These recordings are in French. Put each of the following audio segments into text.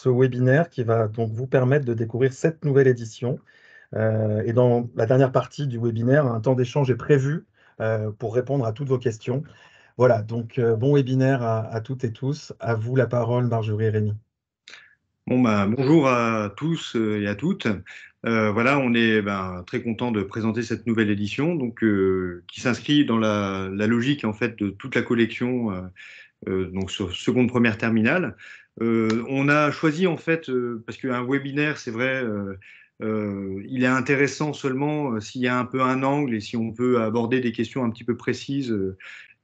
ce webinaire qui va donc vous permettre de découvrir cette nouvelle édition. Et dans la dernière partie du webinaire, un temps d'échange est prévu pour répondre à toutes vos questions. Voilà, donc bon webinaire à toutes et tous. À vous la parole, Marjorie et Rémi. Bon, bonjour à tous et à toutes. Voilà, on est très content de présenter cette nouvelle édition, qui s'inscrit dans la logique en fait de toute la collection, donc sur seconde, première, terminale. On a choisi en fait parce qu'un webinaire, c'est vrai, il est intéressant seulement s'il y a un peu un angle et si on peut aborder des questions un petit peu précises.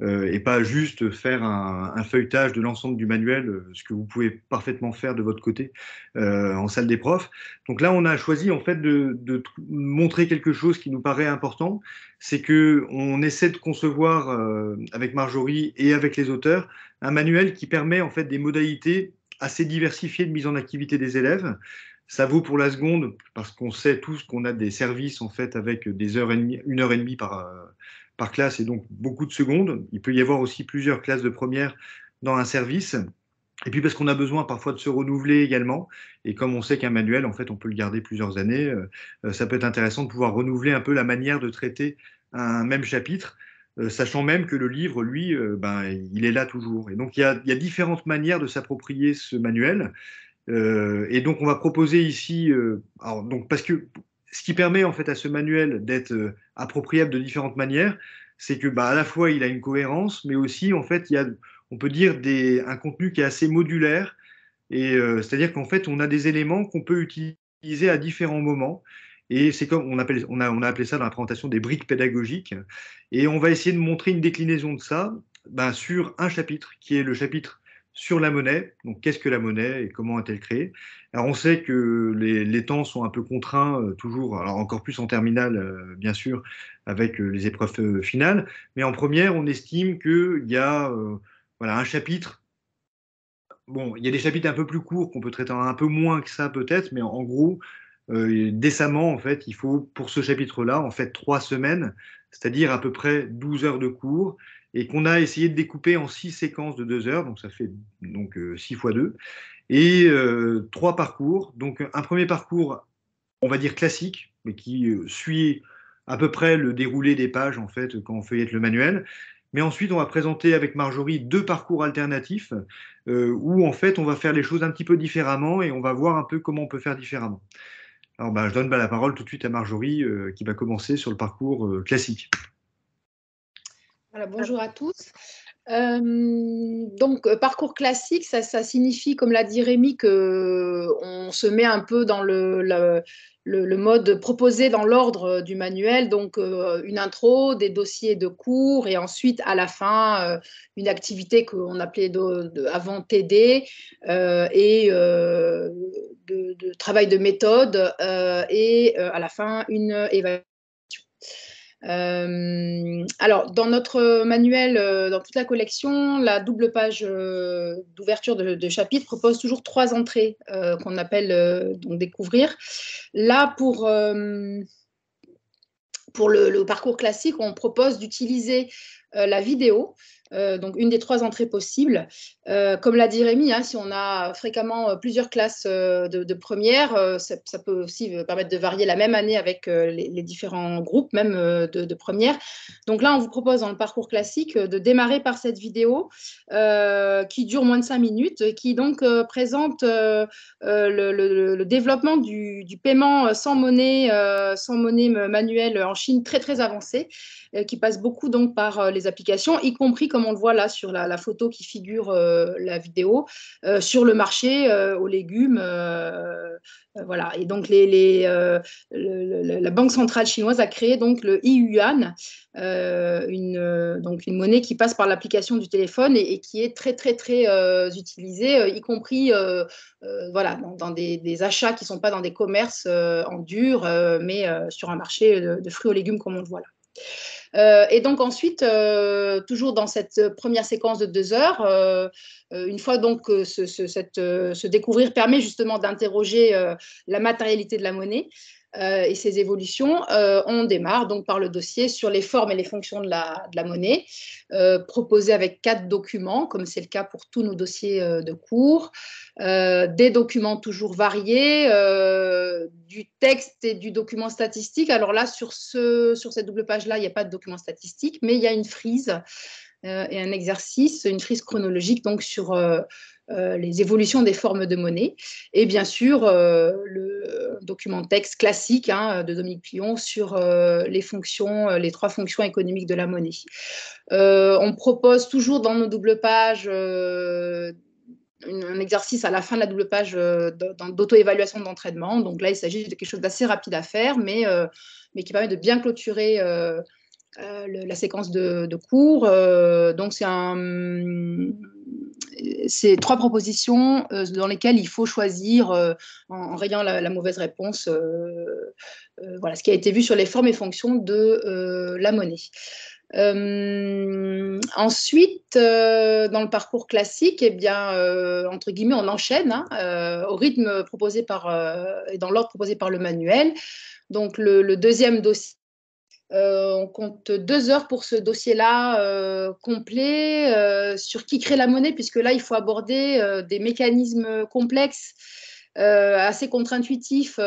Et pas juste faire un feuilletage de l'ensemble du manuel, ce que vous pouvez parfaitement faire de votre côté en salle des profs. Donc là, on a choisi en fait de montrer quelque chose qui nous paraît important, c'est que on essaie de concevoir avec Marjorie et avec les auteurs un manuel qui permet en fait des modalités assez diversifiées de mise en activité des élèves. Ça vaut pour la seconde parce qu'on sait tous qu'on a des services en fait avec des heures et demie, 1 heure et demie par classe et donc beaucoup de secondes. Il peut y avoir aussi plusieurs classes de première dans un service. Et puis parce qu'on a besoin parfois de se renouveler également. Et comme on sait qu'un manuel, en fait, on peut le garder plusieurs années, ça peut être intéressant de pouvoir renouveler un peu la manière de traiter un même chapitre, sachant même que le livre, lui, il est là toujours. Et donc il y a différentes manières de s'approprier ce manuel. Et donc on va proposer ici, alors, donc parce que ce qui permet en fait à ce manuel d'être appropriable de différentes manières, c'est que à la fois il a une cohérence, mais aussi en fait il y a, on peut dire un contenu qui est assez modulaire, et c'est-à-dire qu'en fait on a des éléments qu'on peut utiliser à différents moments. Et c'est comme on a appelé ça dans la présentation des briques pédagogiques. Et on va essayer de montrer une déclinaison de ça sur un chapitre, qui est le chapitre sur la monnaie. Donc, qu'est-ce que la monnaie et comment est-elle créée? Alors, on sait que les temps sont un peu contraints, toujours, alors encore plus en terminale, bien sûr, avec les épreuves finales. Mais en première, on estime qu'il y a voilà, un chapitre. Bon, il y a des chapitres un peu plus courts qu'on peut traiter un peu moins que ça, peut-être, mais en gros, décemment, en fait, il faut, pour ce chapitre-là, en fait, 3 semaines, c'est-à-dire à peu près 12 heures de cours, et qu'on a essayé de découper en 6 séquences de 2 heures, donc ça fait donc 6 fois 2, et 3 parcours. Donc un premier parcours, on va dire classique, mais qui suit à peu près le déroulé des pages, en fait, quand on feuillette le manuel. Mais ensuite, on va présenter avec Marjorie 2 parcours alternatifs, où en fait, on va faire les choses un petit peu différemment et on va voir un peu comment on peut faire différemment. Alors, je donne la parole tout de suite à Marjorie, qui va commencer sur le parcours classique. Voilà, bonjour à tous. Parcours classique, ça signifie, comme l'a dit Rémi, qu'on se met un peu dans le mode proposé dans l'ordre du manuel. Donc, une intro, des dossiers de cours et ensuite, à la fin, une activité qu'on appelait avant TD et de travail de méthode et à la fin, une évaluation. Alors, dans notre manuel, dans toute la collection, la double page d'ouverture de chapitre propose toujours 3 entrées qu'on appelle donc découvrir. Là, pour le parcours classique, on propose d'utiliser la vidéo, donc une des 3 entrées possibles. Comme l'a dit Rémi, si on a fréquemment plusieurs classes de première, ça peut aussi permettre de varier la même année avec les différents groupes, même de première. Donc là, on vous propose dans le parcours classique de démarrer par cette vidéo qui dure moins de 5 minutes, qui donc présente le développement du paiement sans monnaie manuelle en Chine très très avancé, qui passe beaucoup donc par les applications, y compris comme on le voit là sur la photo qui figure la vidéo, sur le marché aux légumes. Voilà. Et donc la Banque centrale chinoise a créé donc le e-yuan, donc une monnaie qui passe par l'application du téléphone et qui est très très très utilisée, y compris voilà, dans des achats qui ne sont pas dans des commerces en dur, mais sur un marché de fruits et légumes comme on le voit là. Et donc ensuite, toujours dans cette première séquence de 2 heures, une fois donc que ce découvrir permet justement d'interroger la matérialité de la monnaie, et ses évolutions, on démarre donc par le dossier sur les formes et les fonctions de la monnaie, proposé avec 4 documents, comme c'est le cas pour tous nos dossiers de cours, des documents toujours variés, du texte et du document statistique. Alors là, sur cette double page-là, il n'y a pas de document statistique, mais il y a une frise et un exercice, une frise chronologique donc sur les évolutions des formes de monnaie, et bien sûr le document texte classique de Dominique Plion sur les 3 fonctions économiques de la monnaie. On propose toujours dans nos doubles pages un exercice à la fin de la double page d'auto-évaluation d'entraînement. Donc là, il s'agit de quelque chose d'assez rapide à faire, mais qui permet de bien clôturer la séquence de cours. Donc c'est 3 propositions dans lesquelles il faut choisir en rayant la mauvaise réponse voilà, ce qui a été vu sur les formes et fonctions de la monnaie. Ensuite, dans le parcours classique, eh bien, entre guillemets, on enchaîne au rythme proposé et dans l'ordre proposé par le manuel. Donc, le deuxième dossier, on compte 2 heures pour ce dossier-là complet sur qui crée la monnaie, puisque là, il faut aborder des mécanismes complexes, assez contre-intuitifs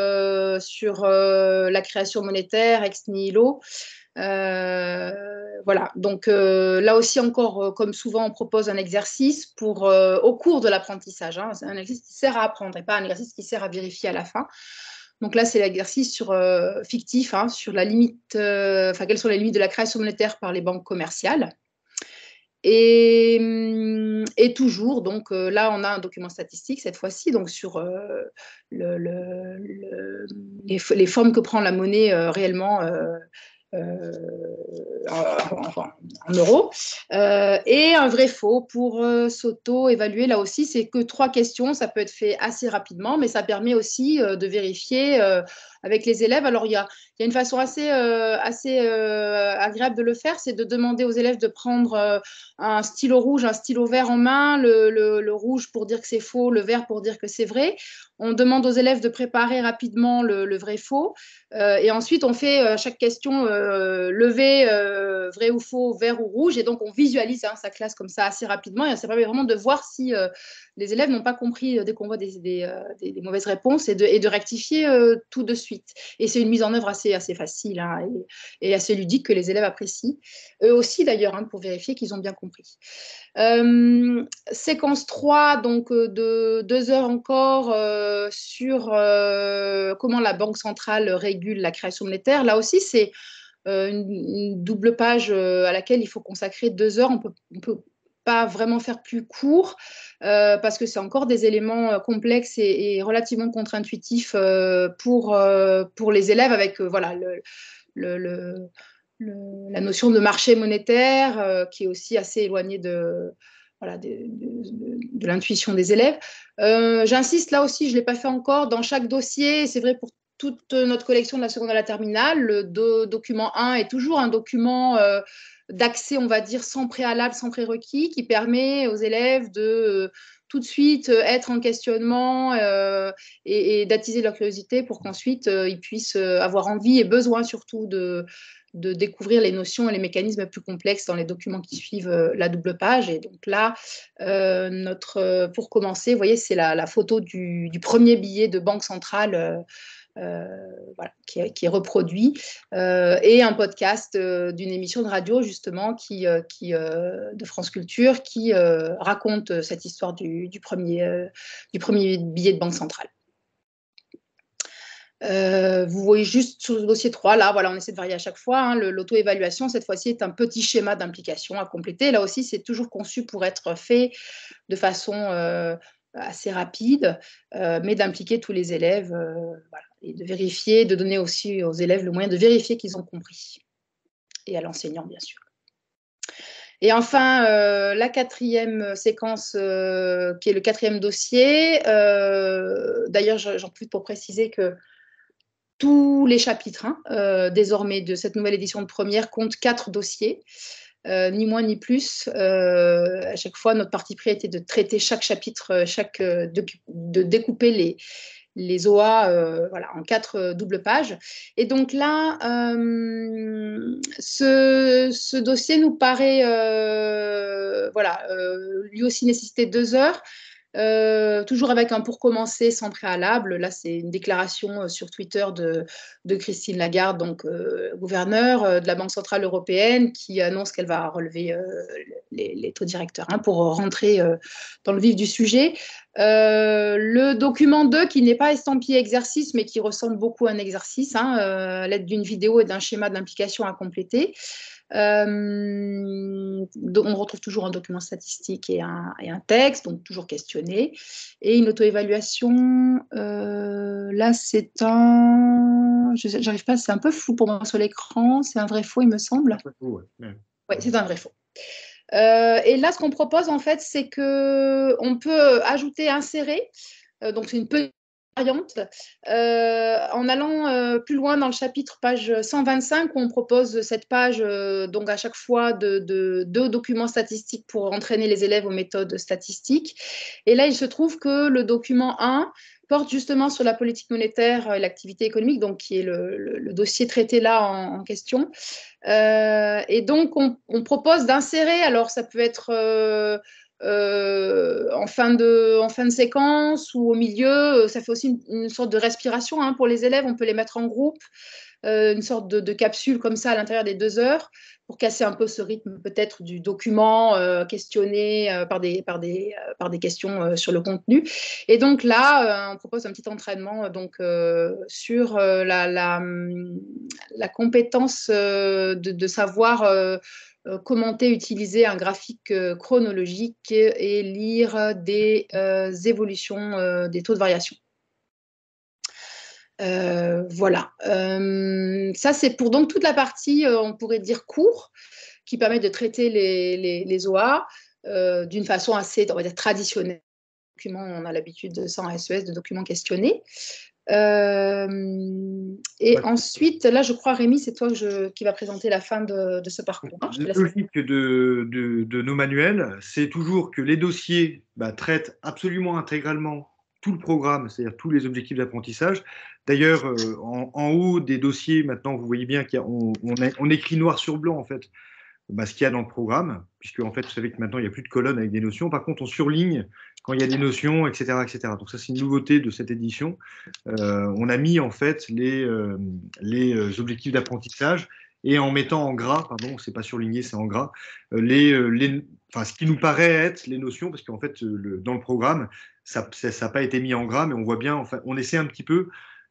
sur la création monétaire ex nihilo. Voilà, donc là aussi encore, comme souvent, on propose un exercice au cours de l'apprentissage. C'est un exercice qui sert à apprendre et pas un exercice qui sert à vérifier à la fin. Donc là, c'est l'exercice fictif sur la limite, quelles sont les limites de la création monétaire par les banques commerciales. Et toujours, donc là, on a un document statistique cette fois-ci, donc sur les formes que prend la monnaie réellement en euros, et un vrai faux pour s'auto-évaluer. Là aussi, c'est que 3 questions, ça peut être fait assez rapidement, mais ça permet aussi de vérifier avec les élèves. Alors, il y a une façon assez agréable de le faire, c'est de demander aux élèves de prendre un stylo rouge, un stylo vert en main, le rouge pour dire que c'est faux, le vert pour dire que c'est vrai. On demande aux élèves de préparer rapidement le vrai-faux, et ensuite on fait à chaque question levé, vrai ou faux, vert ou rouge, et donc on visualise sa classe comme ça assez rapidement, et ça permet vraiment de voir si les élèves n'ont pas compris dès qu'on voit des mauvaises réponses, et de rectifier tout de suite. Et c'est une mise en œuvre assez facile et assez ludique que les élèves apprécient. Eux aussi d'ailleurs, pour vérifier qu'ils ont bien compris. Séquence 3, donc de 2 heures encore sur comment la Banque centrale régule la création monétaire. Là aussi, c'est une double page à laquelle il faut consacrer 2 heures. On peut pas vraiment faire plus court parce que c'est encore des éléments complexes et relativement contre-intuitifs pour les élèves, avec voilà la notion de marché monétaire qui est aussi assez éloignée de l'intuition des élèves. J'insiste là aussi, je ne l'ai pas fait encore, dans chaque dossier, c'est vrai pour toute notre collection de la seconde à la terminale, le document 1 est toujours un document d'accès, on va dire, sans préalable, sans prérequis, qui permet aux élèves de tout de suite être en questionnement et d'attiser leur curiosité pour qu'ensuite ils puissent avoir envie et besoin surtout de découvrir les notions et les mécanismes plus complexes dans les documents qui suivent la double page. Et donc là, pour commencer, vous voyez, c'est la photo du premier billet de Banque centrale voilà, qui est reproduit, et un podcast d'une émission de radio justement de France Culture qui raconte cette histoire du premier billet de Banque centrale. Vous voyez juste sur le dossier 3, là, voilà, on essaie de varier à chaque fois. L'auto-évaluation, cette fois-ci, est un petit schéma d'implication à compléter. Là aussi, c'est toujours conçu pour être fait de façon assez rapide, mais d'impliquer tous les élèves, voilà, et de vérifier, de donner aussi aux élèves le moyen de vérifier qu'ils ont compris, et à l'enseignant, bien sûr. Et enfin, la 4e séquence, qui est le 4e dossier. D'ailleurs, j'en profite pour préciser que tous les chapitres, désormais, de cette nouvelle édition de première comptent 4 dossiers. Ni moins ni plus. À chaque fois, notre parti pris était de traiter chaque chapitre, de découper les OA voilà, en 4 doubles pages. Et donc là, ce dossier nous paraît voilà, lui aussi nécessiter 2 heures. Toujours avec un pour commencer sans préalable. Là, c'est une déclaration sur Twitter de Christine Lagarde, donc gouverneure de la Banque Centrale Européenne, qui annonce qu'elle va relever les taux directeurs pour rentrer dans le vif du sujet. Le document 2, qui n'est pas estampillé exercice, mais qui ressemble beaucoup à un exercice, à l'aide d'une vidéo et d'un schéma d'implication à compléter. On retrouve toujours un document statistique et un texte, donc toujours questionné. Et une auto-évaluation, là c'est j'arrive pas, c'est un peu flou pour moi sur l'écran, c'est un vrai faux il me semble. Ouais. Oui, c'est un vrai faux. Et là ce qu'on propose en fait, c'est qu'on peut ajouter, insérer, donc c'est une petite variante, en allant plus loin dans le chapitre, page 125, où on propose cette page, donc à chaque fois, de 2 documents statistiques pour entraîner les élèves aux méthodes statistiques. Et là, il se trouve que le document 1 porte justement sur la politique monétaire et l'activité économique, donc qui est le dossier traité là en question. Et donc, on propose d'insérer, alors ça peut être en fin de séquence ou au milieu, ça fait aussi une sorte de respiration pour les élèves, on peut les mettre en groupe, une sorte de capsule comme ça à l'intérieur des 2 heures, pour casser un peu ce rythme peut-être du document questionné par des questions sur le contenu. Et donc là, on propose un petit entraînement sur la compétence de savoir commenter, utiliser un graphique chronologique et lire des évolutions des taux de variation. Voilà. Ça, c'est pour donc toute la partie, on pourrait dire, cours, qui permet de traiter les OA d'une façon assez, on va dire, traditionnelle. On a l'habitude de ça en SES, de documents questionnés. Et ensuite, là, je crois, Rémi, c'est toi qui va présenter la fin de ce parcours. La logique de nos manuels, c'est toujours que les dossiers traitent absolument intégralement tout le programme, c'est-à-dire tous les objectifs d'apprentissage. D'ailleurs, en haut des dossiers, maintenant, vous voyez bien qu'on écrit noir sur blanc, en fait, ce qu'il y a dans le programme, puisque, en fait, vous savez que maintenant, il n'y a plus de colonnes avec des notions. Par contre, on surligne quand il y a des notions, etc., etc. Donc ça, c'est une nouveauté de cette édition. On a mis, en fait, les objectifs d'apprentissage et en mettant en gras, pardon, c'est pas surligné, c'est en gras, ce qui nous paraît être les notions, parce qu'en fait, dans le programme, ça n'a pas été mis en gras, mais on voit bien, enfin, on essaie un petit peu,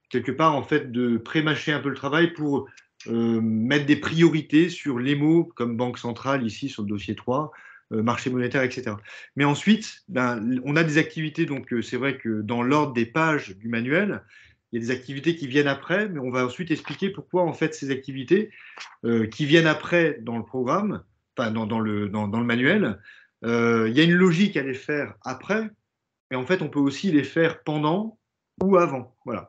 quelque part, en fait, de pré-mâcher un peu le travail pour mettre des priorités sur les mots comme banque centrale, ici, sur le dossier 3, marché monétaire, etc. Mais ensuite, on a des activités, donc c'est vrai que dans l'ordre des pages du manuel, il y a des activités qui viennent après, mais on va ensuite expliquer pourquoi, en fait, ces activités qui viennent après dans le programme, enfin, dans le manuel, il y a une logique à les faire après, mais en fait, on peut aussi les faire pendant ou avant. Voilà.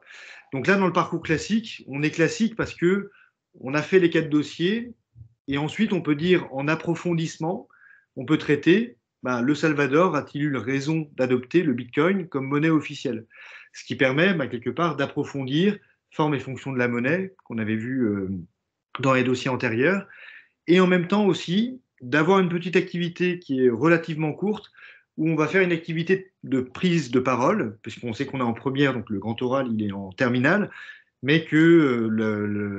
Donc là, dans le parcours classique, on est classique parce que on a fait les 4 dossiers, et ensuite, on peut dire en approfondissement, on peut traiter le Salvador a-t-il eu raison d'adopter le Bitcoin comme monnaie officielle? Ce qui permet quelque part d'approfondir forme et fonction de la monnaie qu'on avait vu dans les dossiers antérieurs, et en même temps aussi d'avoir une petite activité qui est relativement courte, où on va faire une activité de prise de parole, puisqu'on sait qu'on est en première, donc le grand oral, il est en terminale, mais que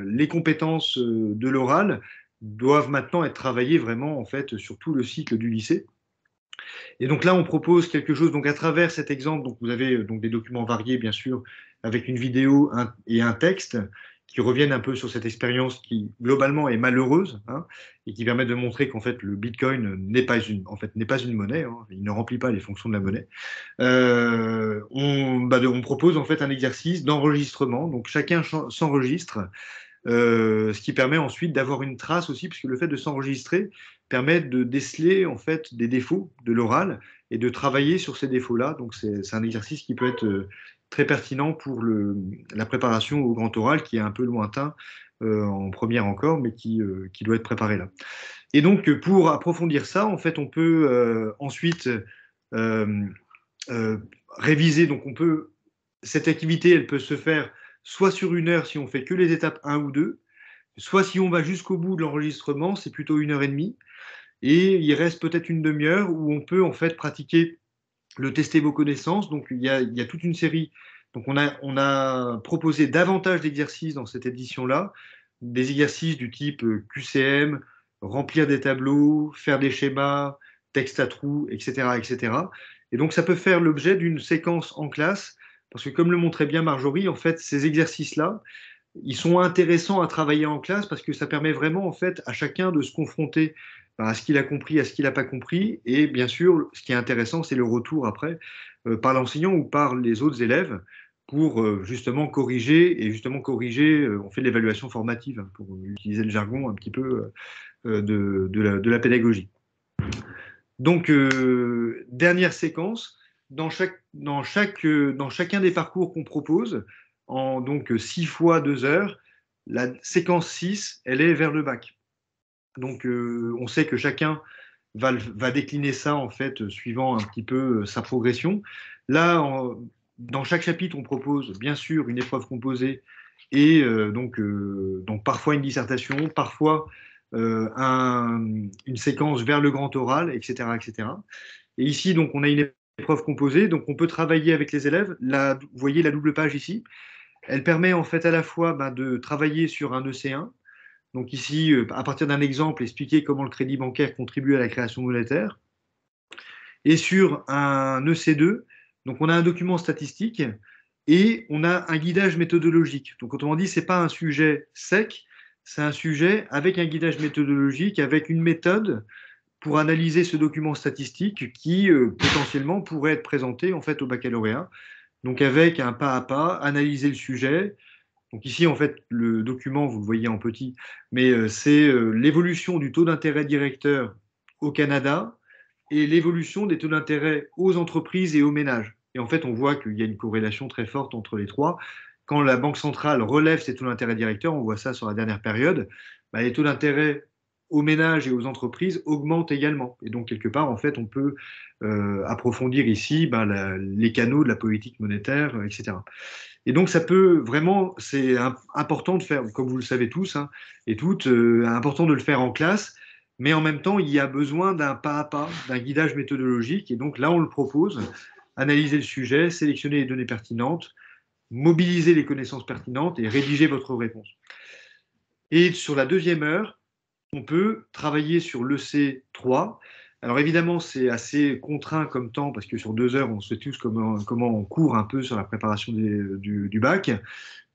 les compétences de l'oral doivent maintenant être travaillées vraiment en fait sur tout le cycle du lycée. Et donc là, on propose quelque chose, donc à travers cet exemple, donc vous avez donc des documents variés, bien sûr, avec une vidéo et un texte qui reviennent un peu sur cette expérience qui, globalement, est malheureuse, et qui permet de montrer qu'en fait, le Bitcoin n'est pas une monnaie, il ne remplit pas les fonctions de la monnaie. On propose en fait un exercice d'enregistrement, donc chacun s'enregistre, ce qui permet ensuite d'avoir une trace aussi, puisque le fait de s'enregistrer permet de déceler en fait des défauts de l'oral et de travailler sur ces défauts-là. Donc c'est un exercice qui peut être très pertinent pour la préparation au grand oral, qui est un peu lointain en première encore, mais qui doit être préparé là. Et donc pour approfondir ça, en fait, on peut ensuite réviser. Donc on peut cette activité, elle peut se faire soit sur 1 heure si on fait que les étapes 1 ou 2, soit si on va jusqu'au bout de l'enregistrement, c'est plutôt 1 h 30. Et il reste peut-être une demi-heure où on peut en fait pratiquer le tester vos connaissances. Donc il y a toute une série. Donc on a proposé davantage d'exercices dans cette édition-là, des exercices du type QCM, remplir des tableaux, faire des schémas, texte à trous, etc., etc. Et donc ça peut faire l'objet d'une séquence en classe, parce que comme le montrait bien Marjorie, en fait, ces exercices-là, ils sont intéressants à travailler en classe parce que ça permet vraiment en fait à chacun de se confronter à ce qu'il a compris, à ce qu'il n'a pas compris. Et bien sûr, ce qui est intéressant, c'est le retour après par l'enseignant ou par les autres élèves pour justement corriger. Et justement corriger, on fait de l'évaluation formative, hein, pour utiliser le jargon un petit peu de la pédagogie. Donc, dernière séquence, dans chacun des parcours qu'on propose, en donc 6 fois 2 heures, la séquence 6, elle est vers le bac. Donc, on sait que chacun va décliner ça, en fait, suivant un petit peu sa progression. Là, dans chaque chapitre, on propose, bien sûr, une épreuve composée et donc parfois une dissertation, parfois une séquence vers le grand oral, etc., etc. Et ici, donc, on a une épreuve composée, donc on peut travailler avec les élèves. Là, vous voyez la double page ici. Elle permet en fait à la fois de travailler sur un EC1. Donc ici, à partir d'un exemple, expliquer comment le crédit bancaire contribue à la création monétaire. Et sur un EC2, donc on a un document statistique et on a un guidage méthodologique. Donc autrement dit, ce n'est pas un sujet sec, c'est un sujet avec un guidage méthodologique, avec une méthode pour analyser ce document statistique qui potentiellement pourrait être présenté en fait au baccalauréat. Donc avec un pas à pas, analyser le sujet. Donc ici en fait le document, vous le voyez en petit, mais c'est l'évolution du taux d'intérêt directeur au Canada et l'évolution des taux d'intérêt aux entreprises et aux ménages. Et en fait on voit qu'il y a une corrélation très forte entre les trois. Quand la Banque centrale relève ses taux d'intérêt directeurs, on voit ça sur la dernière période, les taux d'intérêt aux ménages et aux entreprises augmentent également. Et donc, quelque part, en fait, on peut approfondir ici les canaux de la politique monétaire, etc. Et donc, ça peut vraiment, c'est important de faire, comme vous le savez tous hein, et toutes, important de le faire en classe, mais en même temps, il y a besoin d'un pas à pas, d'un guidage méthodologique. Et donc, là, on le propose, analyser le sujet, sélectionner les données pertinentes, mobiliser les connaissances pertinentes et rédiger votre réponse. Et sur la deuxième heure, on peut travailler sur l'EC3. Alors évidemment, c'est assez contraint comme temps parce que sur 2 heures, on sait tous comment on court un peu sur la préparation du bac.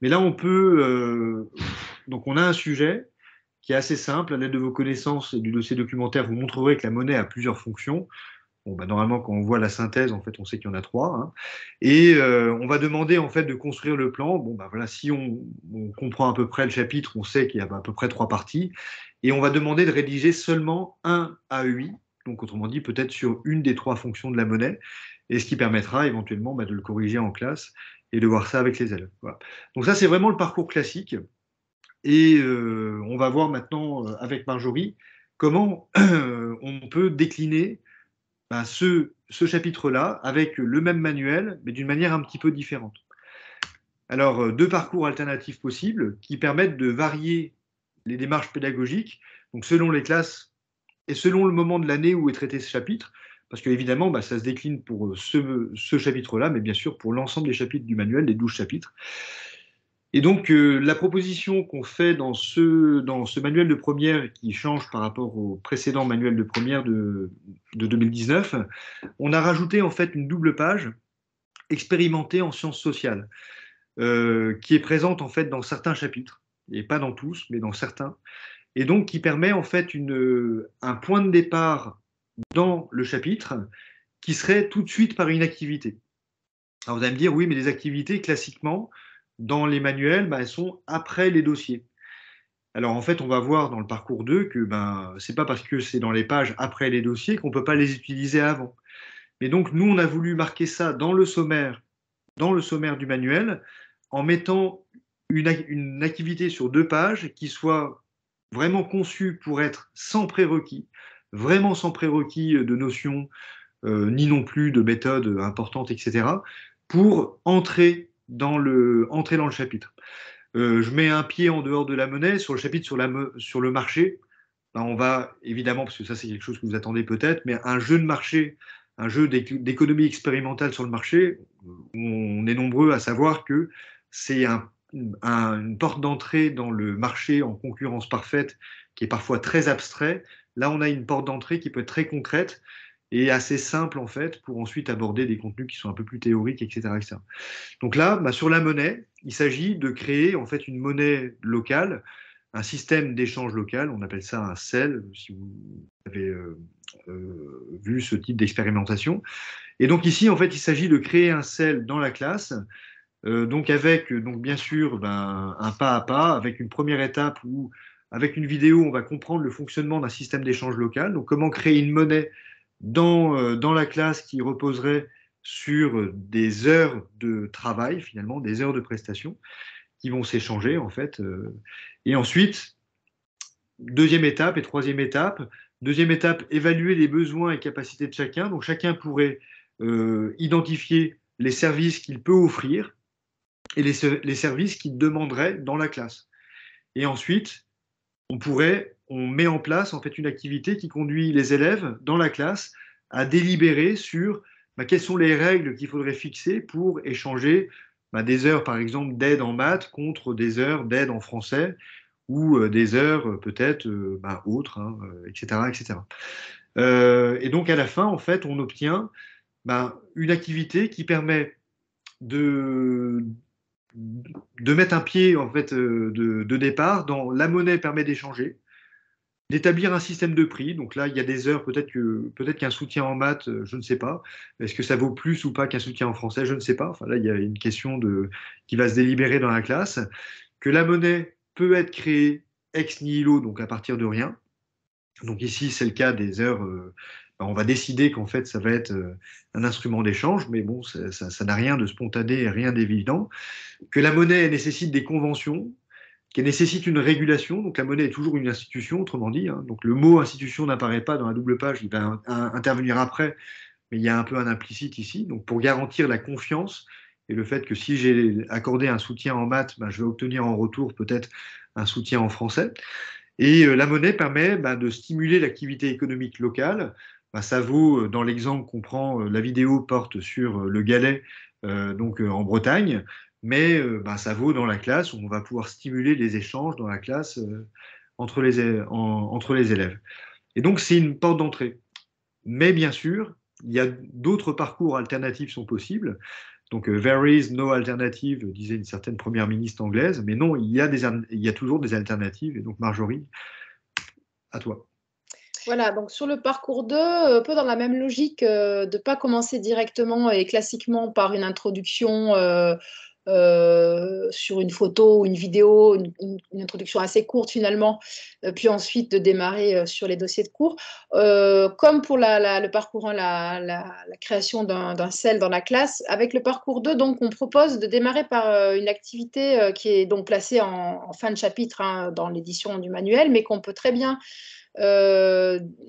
Mais là, on peut... donc on a un sujet qui est assez simple. À l'aide de vos connaissances et du dossier documentaire, vous montrerez que la monnaie a plusieurs fonctions. Bon, normalement, quand on voit la synthèse, en fait, on sait qu'il y en a 3. Hein. Et on va demander en fait de construire le plan. Bon, voilà, si on comprend à peu près le chapitre, on sait qu'il y a à peu près 3 parties. Et on va demander de rédiger seulement un AEI, donc autrement dit peut-être sur une des 3 fonctions de la monnaie, et ce qui permettra éventuellement de le corriger en classe et de voir ça avec les élèves. Voilà. Donc ça, c'est vraiment le parcours classique. Et on va voir maintenant avec Marjorie comment on peut décliner ce chapitre-là avec le même manuel, mais d'une manière un petit peu différente. Alors, 2 parcours alternatifs possibles qui permettent de varier les démarches pédagogiques, donc selon les classes et selon le moment de l'année où est traité ce chapitre, parce qu'évidemment, ça se décline pour ce chapitre-là, mais bien sûr pour l'ensemble des chapitres du manuel, les 12 chapitres. Et donc, la proposition qu'on fait dans ce manuel de première qui change par rapport au précédent manuel de première de 2019, on a rajouté en fait une double page expérimentée en sciences sociales, qui est présente en fait dans certains chapitres, et pas dans tous, mais dans certains, et donc qui permet en fait un point de départ dans le chapitre qui serait tout de suite par une activité. Alors vous allez me dire, oui, mais les activités, classiquement, dans les manuels, elles sont après les dossiers. Alors en fait, on va voir dans le parcours 2 que c'est pas parce que c'est dans les pages après les dossiers qu'on peut pas les utiliser avant. Mais donc nous, on a voulu marquer ça dans le sommaire du manuel, en mettant une activité sur 2 pages qui soit vraiment conçue pour être sans prérequis, vraiment sans prérequis de notions, ni non plus de méthodes importantes, etc., pour entrer entrer dans le chapitre. Je mets un pied en dehors de la monnaie sur le chapitre sur le marché. Ben, on va évidemment, parce que ça c'est quelque chose que vous attendez peut-être, mais un jeu de marché, un jeu d'économie expérimentale sur le marché, on est nombreux à savoir que c'est une porte d'entrée dans le marché en concurrence parfaite qui est parfois très abstrait. Là, on a une porte d'entrée qui peut être très concrète et assez simple en fait pour ensuite aborder des contenus qui sont un peu plus théoriques, etc. etc. Donc là, bah, sur la monnaie, il s'agit de créer en fait une monnaie locale, un système d'échange local, on appelle ça un CEL, si vous avez vu ce type d'expérimentation. Et donc ici, en fait, il s'agit de créer un CEL dans la classe, donc avec, donc bien sûr, ben, un pas à pas, avec une première étape où, avec une vidéo, on va comprendre le fonctionnement d'un système d'échange local, donc comment créer une monnaie dans la classe qui reposerait sur des heures de travail, finalement, des heures de prestation qui vont s'échanger, en fait. Et ensuite, deuxième étape et troisième étape. Deuxième étape, évaluer les besoins et capacités de chacun. Donc, chacun pourrait identifier les services qu'il peut offrir et les services qu'il demanderait dans la classe. Et ensuite, on met en place en fait une activité qui conduit les élèves dans la classe à délibérer sur quelles sont les règles qu'il faudrait fixer pour échanger des heures, par exemple, d'aide en maths contre des heures d'aide en français ou des heures peut-être autres, hein, etc., etc. Et donc, à la fin, en fait, on obtient une activité qui permet de mettre un pied en fait de départ dans la monnaie permet d'échanger, d'établir un système de prix. Donc là, il y a des heures, peut-être qu'un soutien en maths, je ne sais pas. Est-ce que ça vaut plus ou pas qu'un soutien en français? Je ne sais pas. Enfin là, il y a une question qui va se délibérer dans la classe. Que la monnaie peut être créée ex nihilo, donc à partir de rien. Donc ici, c'est le cas des heures. On va décider qu'en fait, ça va être un instrument d'échange, mais bon, ça n'a rien de spontané et rien d'évident. Que la monnaie nécessite des conventions, qui nécessite une régulation. Donc la monnaie est toujours une institution, autrement dit, hein. Donc le mot institution n'apparaît pas dans la double page, il va intervenir après, mais il y a un peu un implicite ici. Donc pour garantir la confiance et le fait que si j'ai accordé un soutien en maths, je vais obtenir en retour peut-être un soutien en français. Et la monnaie permet de stimuler l'activité économique locale. Ça vaut, dans l'exemple qu'on prend, la vidéo porte sur le Galet, donc en Bretagne, mais ça vaut dans la classe où on va pouvoir stimuler les échanges dans la classe entre les élèves. Et donc, c'est une porte d'entrée. Mais bien sûr, il y a d'autres parcours alternatifs sont possibles. Donc, there is no alternative, disait une certaine première ministre anglaise, mais non, il y a toujours des alternatives. Et donc, Marjorie, à toi. Voilà, donc sur le parcours 2, un peu dans la même logique de ne pas commencer directement et classiquement par une introduction sur une photo ou une vidéo, une introduction assez courte finalement, puis ensuite de démarrer sur les dossiers de cours. Comme pour le parcours 1, la création d'un CEL dans la classe, avec le parcours 2, donc, on propose de démarrer par une activité qui est donc placée en fin de chapitre hein, dans l'édition du manuel, mais qu'on peut très bien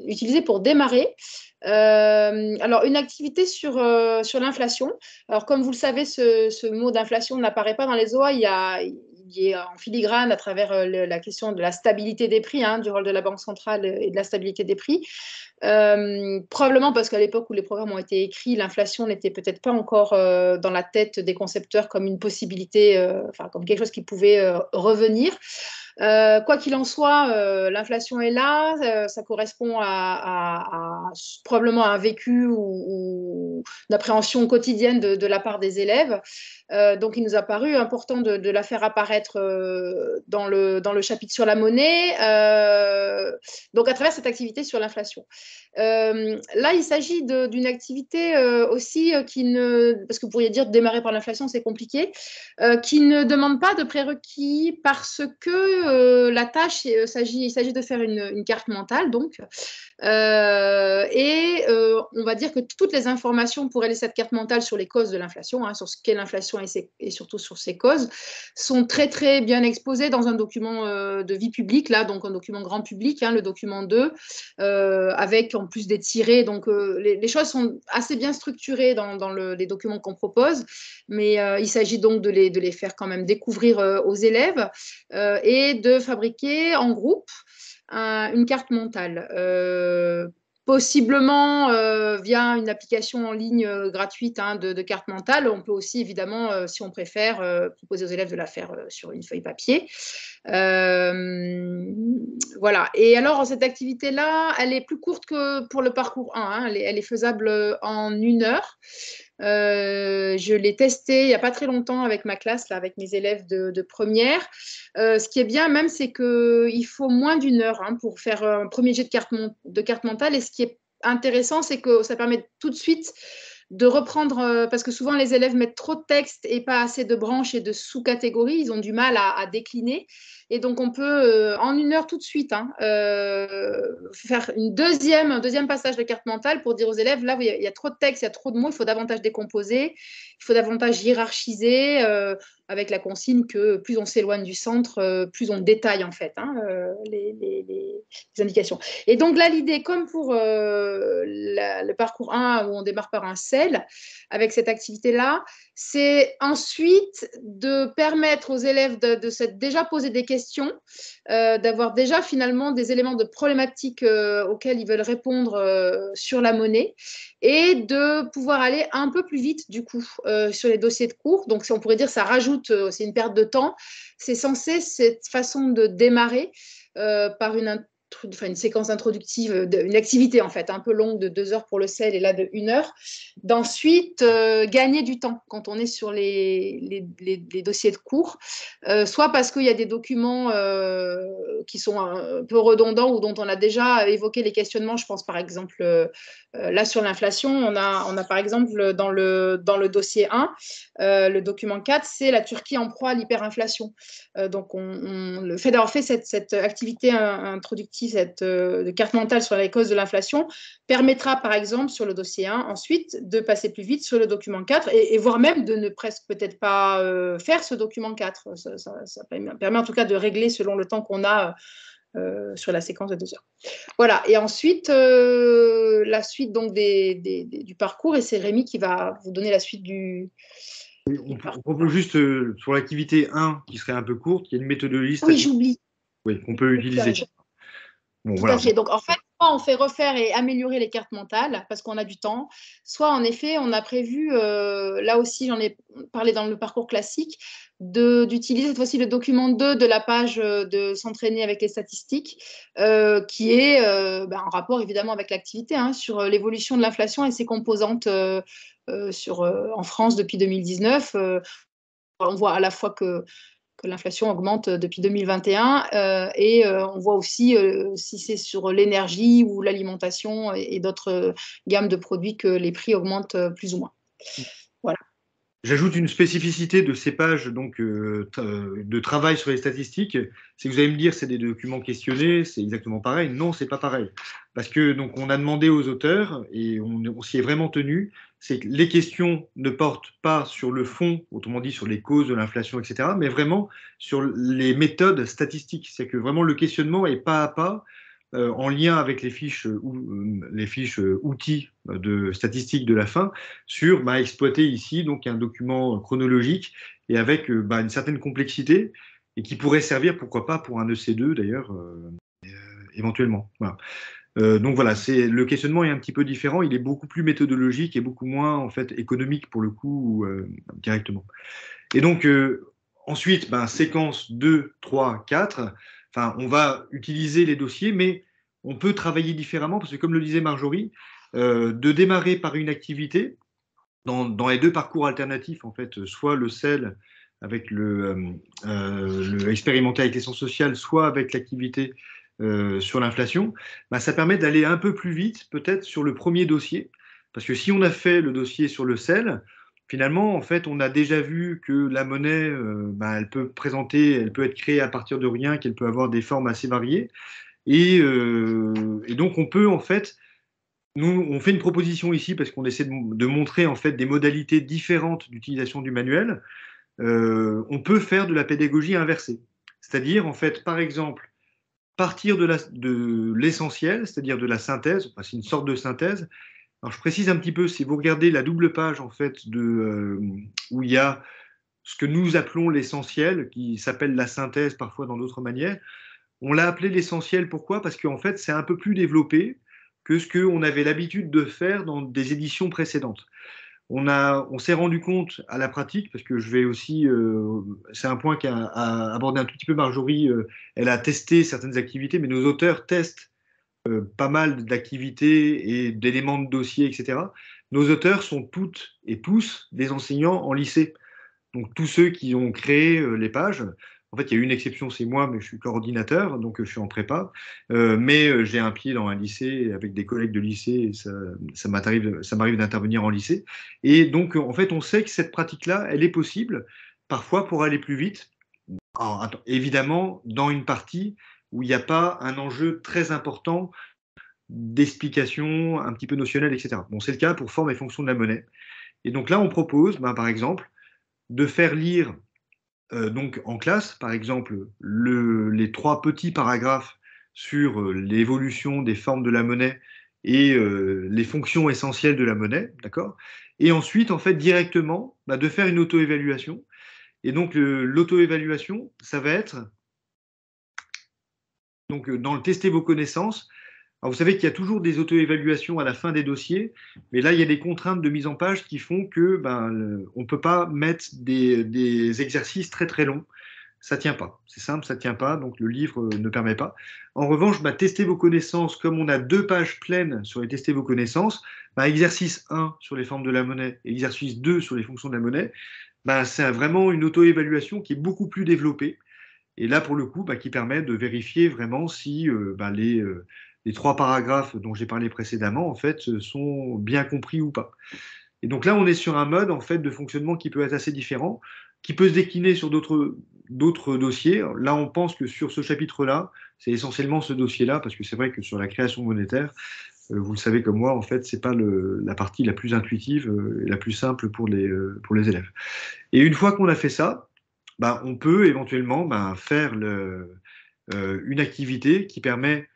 utilisé pour démarrer. Alors, une activité sur l'inflation. Alors, comme vous le savez, ce mot d'inflation n'apparaît pas dans les OA. Il est en filigrane à travers la question de la stabilité des prix, hein, du rôle de la Banque centrale et de la stabilité des prix. Probablement parce qu'à l'époque où les programmes ont été écrits, l'inflation n'était peut-être pas encore dans la tête des concepteurs comme une possibilité, comme quelque chose qui pouvait revenir. Quoi qu'il en soit, l'inflation est là, ça correspond probablement à un vécu ou d'appréhension quotidienne de la part des élèves. Donc, il nous a paru important de la faire apparaître dans le chapitre sur la monnaie, donc à travers cette activité sur l'inflation. Là, il s'agit d'une activité aussi parce que vous pourriez dire de démarrer par l'inflation, c'est compliqué, qui ne demande pas de prérequis parce que la tâche, il s'agit de faire une carte mentale, donc. On va dire que toutes les informations pour réaliser cette carte mentale sur les causes de l'inflation, hein, sur ce qu'est l'inflation et surtout sur ses causes, sont très très bien exposées dans un document de vie publique, là, donc un document grand public, hein, le document 2, avec en plus des tirés. Donc les choses sont assez bien structurées dans les documents qu'on propose, mais il s'agit donc de les faire quand même découvrir aux élèves et de fabriquer en groupe une carte mentale. Possiblement via une application en ligne gratuite, hein, de carte mentale. On peut aussi, évidemment, si on préfère, proposer aux élèves de la faire sur une feuille papier. Voilà. Et alors, cette activité-là, elle est plus courte que pour le parcours 1, hein. Elle est faisable en 1 heure. Je l'ai testé il n'y a pas très longtemps avec ma classe, là, avec mes élèves de première. Ce qui est bien même, c'est qu'il faut moins d'1 heure, hein, pour faire un premier jet de carte mentale. Et ce qui est intéressant, c'est que ça permet tout de suite de reprendre, parce que souvent les élèves mettent trop de texte et pas assez de branches et de sous-catégories, ils ont du mal à décliner. Et donc on peut, en 1 heure tout de suite, hein, faire un deuxième passage de carte mentale pour dire aux élèves, là, il y a trop de texte, il y a trop de mots, il faut davantage décomposer, il faut davantage hiérarchiser, avec la consigne que plus on s'éloigne du centre, plus on détaille en fait, hein, les indications. Et donc là, l'idée, comme pour le parcours 1 où on démarre par un CEL, avec cette activité-là, c'est ensuite de permettre aux élèves de s'être déjà posé des questions, d'avoir déjà finalement des éléments de problématiques auxquels ils veulent répondre sur la monnaie, et de pouvoir aller un peu plus vite du coup sur les dossiers de cours. Donc on pourrait dire ça rajoute, c'est une perte de temps. C'est censé, cette façon de démarrer par une séquence introductive, une activité en fait un peu longue de 2 heures pour le CEL et là de 1 heure, d'ensuite gagner du temps quand on est sur les dossiers de cours, soit parce qu'il y a des documents qui sont un peu redondants ou dont on a déjà évoqué les questionnements. Je pense par exemple là sur l'inflation, on a par exemple dans le dossier 1, le document 4, c'est la Turquie en proie à l'hyperinflation. Donc le fait d'avoir fait cette activité introductive, de carte mentale sur les causes de l'inflation, permettra par exemple sur le dossier 1 ensuite de passer plus vite sur le document 4 et voire même de ne presque peut-être pas faire ce document 4. Ça permet en tout cas de régler selon le temps qu'on a sur la séquence de 2 heures. Voilà, et ensuite la suite donc du parcours, et c'est Rémi qui va vous donner la suite du On propose juste sur l'activité 1 qui serait un peu courte, il y a une méthodologie Oui, j'oublie. Oui, qu'on peut utiliser. Bon, Tout voilà. à fait. Donc, en fait, soit on fait refaire et améliorer les cartes mentales parce qu'on a du temps, soit en effet, on a prévu, là aussi, j'en ai parlé dans le parcours classique, d'utiliser cette fois-ci le document 2 de la page de s'entraîner avec les statistiques, qui est en rapport évidemment avec l'activité, hein, sur l'évolution de l'inflation et ses composantes en France depuis 2019. On voit à la fois que l'inflation augmente depuis 2021 et on voit aussi si c'est sur l'énergie ou l'alimentation et d'autres gammes de produits que les prix augmentent plus ou moins. Voilà. J'ajoute une spécificité de ces pages donc, de travail sur les statistiques, c'est que vous allez me dire c'est des documents questionnés, c'est exactement pareil. Non, c'est pas pareil. Parce que donc, on a demandé aux auteurs, et on s'y est vraiment tenu, c'est que les questions ne portent pas sur le fond, autrement dit sur les causes de l'inflation, etc., mais vraiment sur les méthodes statistiques. C'est que vraiment le questionnement est pas à pas, en lien avec les fiches outils de statistiques de la fin, sur exploiter ici donc un document chronologique et avec une certaine complexité et qui pourrait servir, pourquoi pas, pour un EC2 d'ailleurs, éventuellement. Voilà. Donc voilà, le questionnement est un petit peu différent, il est beaucoup plus méthodologique et beaucoup moins en fait économique pour le coup directement. Et donc ensuite, séquence 2, 3, 4, on va utiliser les dossiers, mais on peut travailler différemment parce que comme le disait Marjorie, de démarrer par une activité dans les deux parcours alternatifs, en fait, soit le CEL avec le expérimenté avec l'essence sociale, soit avec l'activité sur l'inflation, ça permet d'aller un peu plus vite peut-être sur le premier dossier. Parce que si on a fait le dossier sur le CEL, finalement, en fait, on a déjà vu que la monnaie, elle elle peut être créée à partir de rien, qu'elle peut avoir des formes assez variées. Et donc, on peut, en fait, nous, on fait une proposition ici parce qu'on essaie de montrer, en fait, des modalités différentes d'utilisation du manuel. On peut faire de la pédagogie inversée. C'est-à-dire, en fait, par exemple, partir de l'essentiel, c'est-à-dire de la synthèse, enfin, c'est une sorte de synthèse. Alors, je précise un petit peu, si vous regardez la double page, en fait, où il y a ce que nous appelons l'essentiel, qui s'appelle la synthèse parfois dans d'autres manières, on l'a appelé l'essentiel. Pourquoi? Parce qu'en fait, c'est un peu plus développé que ce qu'on avait l'habitude de faire dans des éditions précédentes. On s'est rendu compte à la pratique, parce que je vais aussi, c'est un point qu'a abordé un tout petit peu Marjorie, elle a testé certaines activités, mais nos auteurs testent pas mal d'activités et d'éléments de dossier, etc. Nos auteurs sont toutes et tous des enseignants en lycée. Donc tous ceux qui ont créé les pages, en fait il y a une exception, c'est moi, mais je suis coordinateur, donc je suis en prépa, mais j'ai un pied dans un lycée avec des collègues de lycée, et ça m'arrive d'intervenir en lycée. Et donc en fait on sait que cette pratique-là, elle est possible, parfois pour aller plus vite. Alors, évidemment, dans une partie où il n'y a pas un enjeu très important d'explication un petit peu notionnelle, etc. Bon, c'est le cas pour forme et fonction de la monnaie. Et donc là, on propose, par exemple, de faire lire donc en classe, par exemple, les 3 petits paragraphes sur l'évolution des formes de la monnaie et les fonctions essentielles de la monnaie, d'accord? Et ensuite, en fait, directement, de faire une auto-évaluation. Et donc, l'auto-évaluation, ça va être, donc, dans le tester vos connaissances. Alors, vous savez qu'il y a toujours des auto-évaluations à la fin des dossiers, mais là, il y a des contraintes de mise en page qui font que on ne peut pas mettre des exercices très très longs. Ça ne tient pas. C'est simple, ça ne tient pas, donc le livre ne permet pas. En revanche, tester vos connaissances, comme on a 2 pages pleines sur les tester vos connaissances, exercice 1 sur les formes de la monnaie, exercice 2 sur les fonctions de la monnaie, c'est vraiment une auto-évaluation qui est beaucoup plus développée. Et là, pour le coup, qui permet de vérifier vraiment si les 3 paragraphes dont j'ai parlé précédemment, en fait, sont bien compris ou pas. Et donc là, on est sur un mode, en fait, de fonctionnement qui peut être assez différent, qui peut se décliner sur d'autres dossiers. Là, on pense que sur ce chapitre-là, c'est essentiellement ce dossier-là, parce que c'est vrai que sur la création monétaire, vous le savez comme moi, en fait, c'est pas la partie la plus intuitive et la plus simple pour les élèves. Et une fois qu'on a fait ça, on peut éventuellement faire une activité qui permet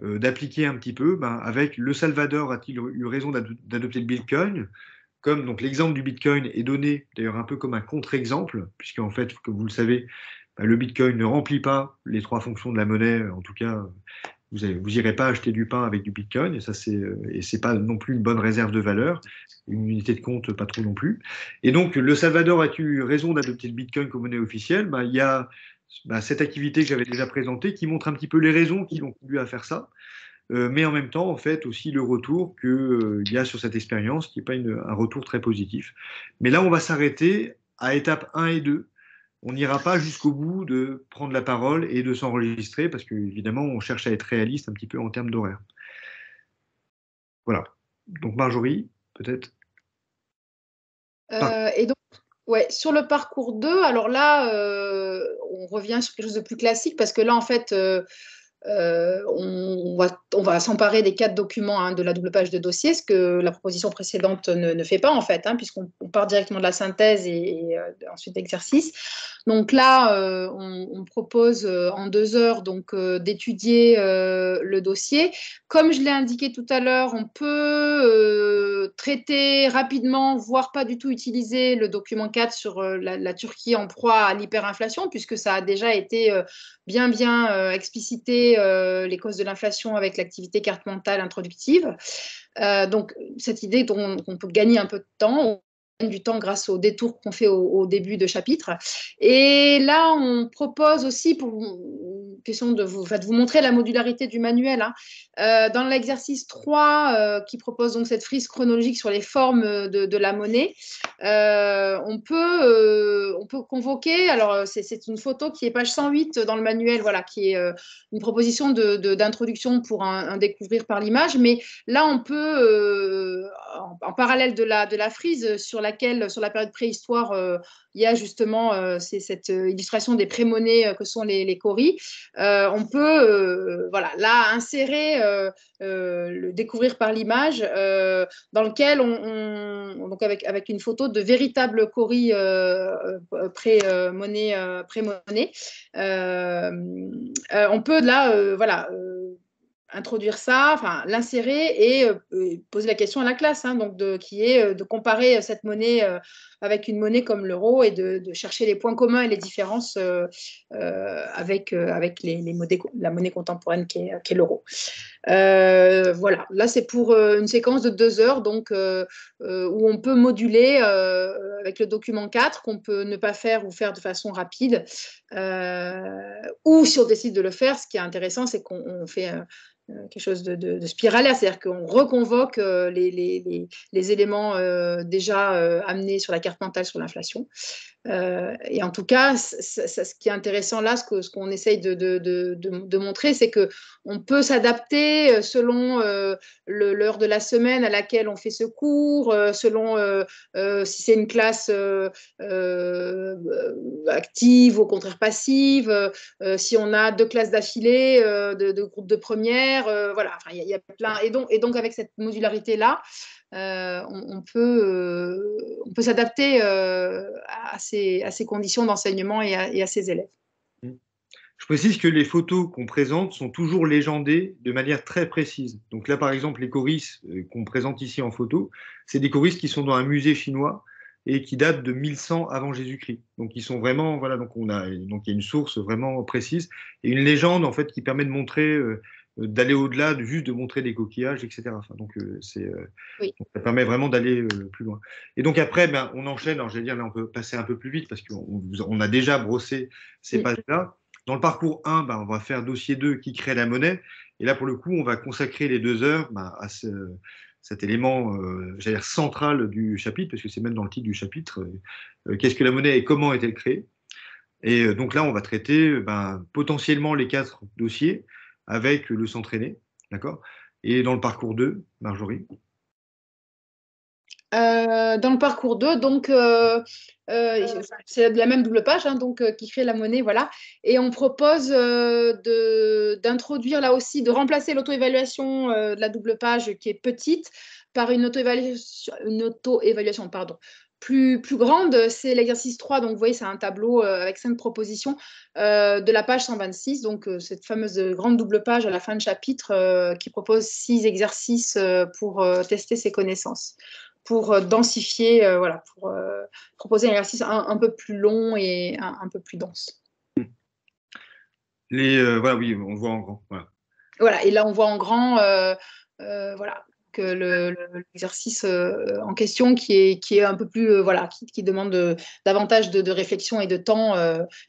d'appliquer un petit peu, avec le Salvador a-t-il eu raison d'adopter le Bitcoin, comme donc l'exemple du Bitcoin est donné d'ailleurs un peu comme un contre-exemple, puisqu'en fait, comme vous le savez, le Bitcoin ne remplit pas les 3 fonctions de la monnaie, en tout cas, vous n'irez pas acheter du pain avec du Bitcoin, et ça c'est pas non plus une bonne réserve de valeur, une unité de compte pas trop non plus. Et donc le Salvador a-t-il eu raison d'adopter le Bitcoin comme monnaie officielle? Il y a cette activité que j'avais déjà présentée qui montre un petit peu les raisons qui l'ont conduit à faire ça, mais en même temps, en fait, aussi le retour qu'il y a sur cette expérience, qui n'est pas un retour très positif. Mais là, on va s'arrêter à étape 1 et 2. On n'ira pas jusqu'au bout de prendre la parole et de s'enregistrer, parce qu'évidemment, on cherche à être réaliste un petit peu en termes d'horaire. Voilà. Donc Marjorie, peut-être. Et donc, ouais, sur le parcours 2, alors là, on revient sur quelque chose de plus classique parce que là, en fait, on va s'emparer des 4 documents de la double page de dossier, ce que la proposition précédente ne fait pas, en fait, puisqu'on part directement de la synthèse et ensuite d'exercice. Donc là, on propose en 2 heures d'étudier le dossier. Comme je l'ai indiqué tout à l'heure, on peut traiter rapidement, voire pas du tout utiliser le document 4 sur la Turquie en proie à l'hyperinflation, puisque ça a déjà été bien explicité les causes de l'inflation avec l'activité carte mentale introductive. Donc, cette idée qu'on peut gagner un peu de temps, du temps grâce au détour qu'on fait au début de chapitre. Et là, on propose aussi, pour une question de vous montrer la modularité du manuel, dans l'exercice 3, qui propose donc cette frise chronologique sur les formes de la monnaie, on peut convoquer, alors c'est une photo qui est page 108 dans le manuel, voilà, qui est une proposition d'introduction pour un découvrir par l'image, mais là on peut en parallèle de la frise sur la période préhistoire, il y a justement cette illustration des pré-monnaies que sont les cauris. On peut voilà, là insérer, le découvrir par l'image, dans lequel donc avec une photo de véritables cauris pré-monnaie. On peut là voilà, introduire ça, enfin l'insérer et poser la question à la classe, hein, donc qui est de comparer cette monnaie avec une monnaie comme l'euro et de chercher les points communs et les différences avec la monnaie contemporaine qui est l'euro. Voilà, là c'est pour une séquence de 2 heures, donc où on peut moduler avec le document 4 qu'on peut ne pas faire ou faire de façon rapide, ou si on décide de le faire, ce qui est intéressant, c'est qu'on fait quelque chose de spiralaire, c'est-à-dire qu'on reconvoque les éléments déjà amenés sur la carte mentale sur l'inflation. Et en tout cas, ce qui est intéressant là, ce qu'on essaye de montrer, c'est qu'on peut s'adapter selon l'heure de la semaine à laquelle on fait ce cours, selon si c'est une classe active ou au contraire passive, si on a 2 classes d'affilée, de groupes de première, voilà, enfin, il y a plein. Et donc avec cette modularité-là, on peut s'adapter à ces conditions d'enseignement et à ces élèves. Je précise que les photos qu'on présente sont toujours légendées de manière très précise. Donc là, par exemple, les choristes qu'on présente ici en photo, c'est des choristes qui sont dans un musée chinois et qui datent de 1100 avant Jésus-Christ. Donc ils sont vraiment, voilà, donc il y a une source vraiment précise et une légende en fait qui permet de montrer, d'aller au-delà de juste de montrer des coquillages, etc. Enfin, donc Oui. ça permet vraiment d'aller plus loin. Et donc après, ben, on enchaîne. Alors j'allais dire, là, on peut passer un peu plus vite parce qu'on a déjà brossé ces pages-là. Dans le parcours 1, ben, on va faire dossier 2 qui crée la monnaie. Et là, pour le coup, on va consacrer les 2 heures à cet élément j'allais dire central du chapitre, parce que c'est même dans le titre du chapitre. Qu'est-ce que la monnaie et comment est-elle créée? Et donc là, on va traiter potentiellement les 4 dossiers avec le s'entraîner. D'accord? Et dans le parcours 2, Marjorie? Dans le parcours 2, donc c'est la même double page, hein, donc qui crée la monnaie, voilà. Et on propose d'introduire là aussi, de remplacer l'auto-évaluation de la double page qui est petite par une auto-évaluation, pardon, plus grande. C'est l'exercice 3, donc vous voyez, c'est un tableau avec 5 propositions de la page 126, donc cette fameuse grande double page à la fin de chapitre qui propose 6 exercices pour tester ses connaisses, pour densifier, voilà, pour proposer un exercice un peu plus long et un peu plus dense. Voilà, oui, on voit en grand. Voilà. Voilà, et là on voit en grand, voilà, que l'exercice en question qui est un peu plus, voilà, qui demande davantage de réflexion et de temps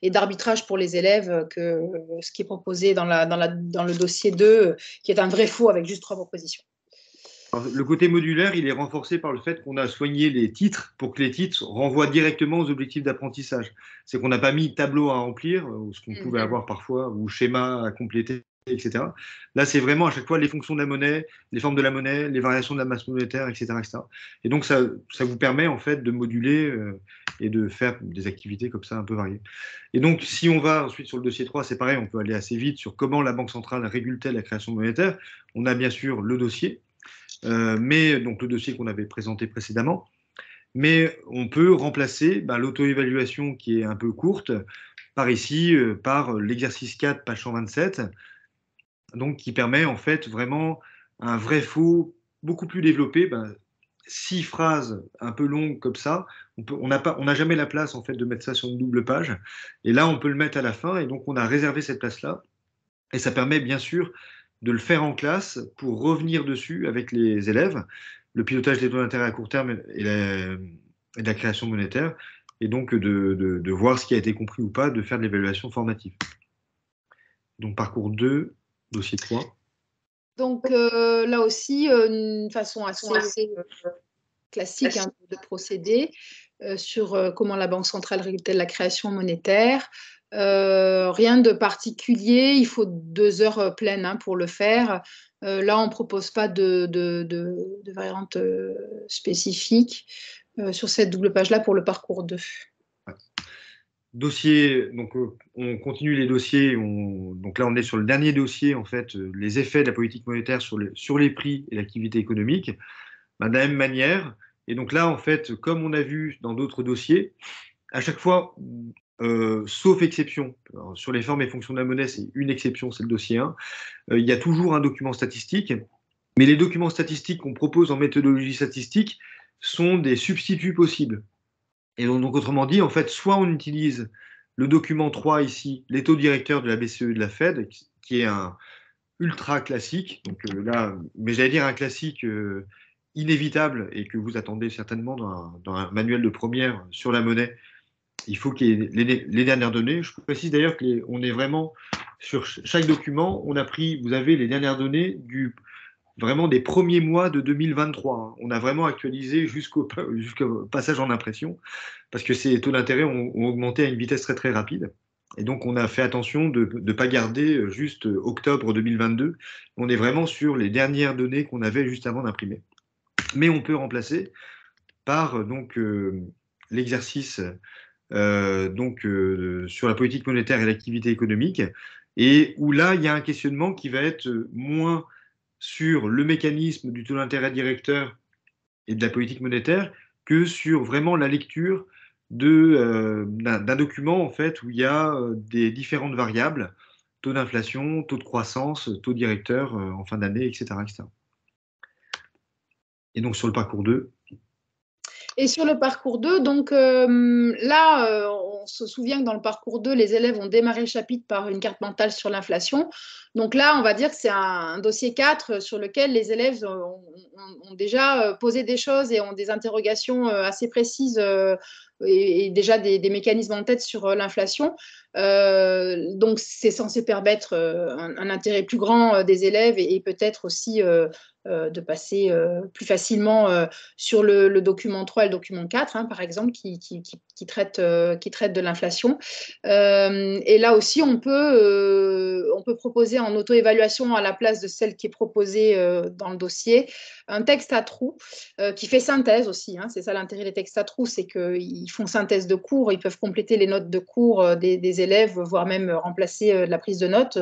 et d'arbitrage pour les élèves que ce qui est proposé dans le dossier 2, qui est un vrai faux avec juste 3 propositions. Alors, le côté modulaire, il est renforcé par le fait qu'on a soigné les titres pour que les titres renvoient directement aux objectifs d'apprentissage. C'est qu'on n'a pas mis tableau à remplir, ce qu'on pouvait avoir parfois, ou schéma à compléter, etc. Là, c'est vraiment à chaque fois les fonctions de la monnaie, les formes de la monnaie, les variations de la masse monétaire, etc. etc. Et donc, ça vous permet en fait de moduler et de faire des activités comme ça un peu variées. Et donc, si on va ensuite sur le dossier 3, c'est pareil, on peut aller assez vite sur comment la Banque centrale régule-t-elle la création monétaire. On a bien sûr le dossier. Mais donc le dossier qu'on avait présenté précédemment, mais on peut remplacer l'auto-évaluation qui est un peu courte par ici, par l'exercice 4, page 127, donc qui permet en fait vraiment un vrai faux beaucoup plus développé, 6 phrases un peu longues comme ça, on n'a jamais la place en fait de mettre ça sur une double page, et là on peut le mettre à la fin, et donc on a réservé cette place-là, et ça permet bien sûr de le faire en classe pour revenir dessus avec les élèves, le pilotage des taux d'intérêt à court terme et de la création monétaire, et donc de voir ce qui a été compris ou pas, de faire de l'évaluation formative. Donc parcours 2, dossier 3. Donc là aussi, une façon assez classique de procéder sur comment la Banque centrale régule-t-elle la création monétaire. Rien de particulier, il faut 2 heures pleines pour le faire. Là, on ne propose pas de variante spécifique sur cette double page-là pour le parcours 2. Ouais. Dossier, donc on continue les dossiers. Donc là, on est sur le dernier dossier, en fait, les effets de la politique monétaire sur les prix et l'activité économique. Ben, de la même manière. Et donc là, en fait, comme on a vu dans d'autres dossiers, à chaque fois, sauf exception, alors, sur les formes et fonctions de la monnaie, c'est une exception, c'est le dossier 1, il y a toujours un document statistique. Mais les documents statistiques qu'on propose en méthodologie statistique sont des substituts possibles. Et donc, autrement dit, en fait, soit on utilise le document 3 ici, les taux directeurs de la BCE et de la Fed, qui est un ultra classique, donc là, mais j'allais dire un classique inévitable et que vous attendez certainement dans un manuel de première sur la monnaie. Il faut qu'il y ait les dernières données. Je précise d'ailleurs qu'on est vraiment sur chaque document, on a pris, vous avez les dernières données vraiment des premiers mois de 2023. On a vraiment actualisé jusqu'au passage en impression, parce que ces taux d'intérêt ont augmenté à une vitesse très très rapide. Et donc on a fait attention de ne pas garder juste octobre 2022. On est vraiment sur les dernières données qu'on avait juste avant d'imprimer. Mais on peut remplacer par donc l'exercice sur la politique monétaire et l'activité économique, et où là il y a un questionnement qui va être moins sur le mécanisme du taux d'intérêt directeur et de la politique monétaire que sur vraiment la lecture d'un document en fait où il y a des différentes variables, taux d'inflation, taux de croissance, taux directeur en fin d'année, etc., etc. Et donc sur le parcours 2. Et sur le parcours 2, donc là, on se souvient que dans le parcours 2, les élèves ont démarré le chapitre par une carte mentale sur l'inflation. Donc là, on va dire que c'est un dossier 4 sur lequel les élèves ont déjà posé des choses et ont des interrogations assez précises et déjà des mécanismes en tête sur l'inflation. Donc c'est censé permettre un intérêt plus grand des élèves et peut-être aussi de passer plus facilement sur le document 3 et le document 4, hein, par exemple, qui traite de l'inflation. Et là aussi, on peut proposer en auto-évaluation à la place de celle qui est proposée dans le dossier, un texte à trous qui fait synthèse aussi. Hein, c'est ça l'intérêt des textes à trous, c'est qu'ils font synthèse de cours, ils peuvent compléter les notes de cours des élèves, voire même remplacer la prise de notes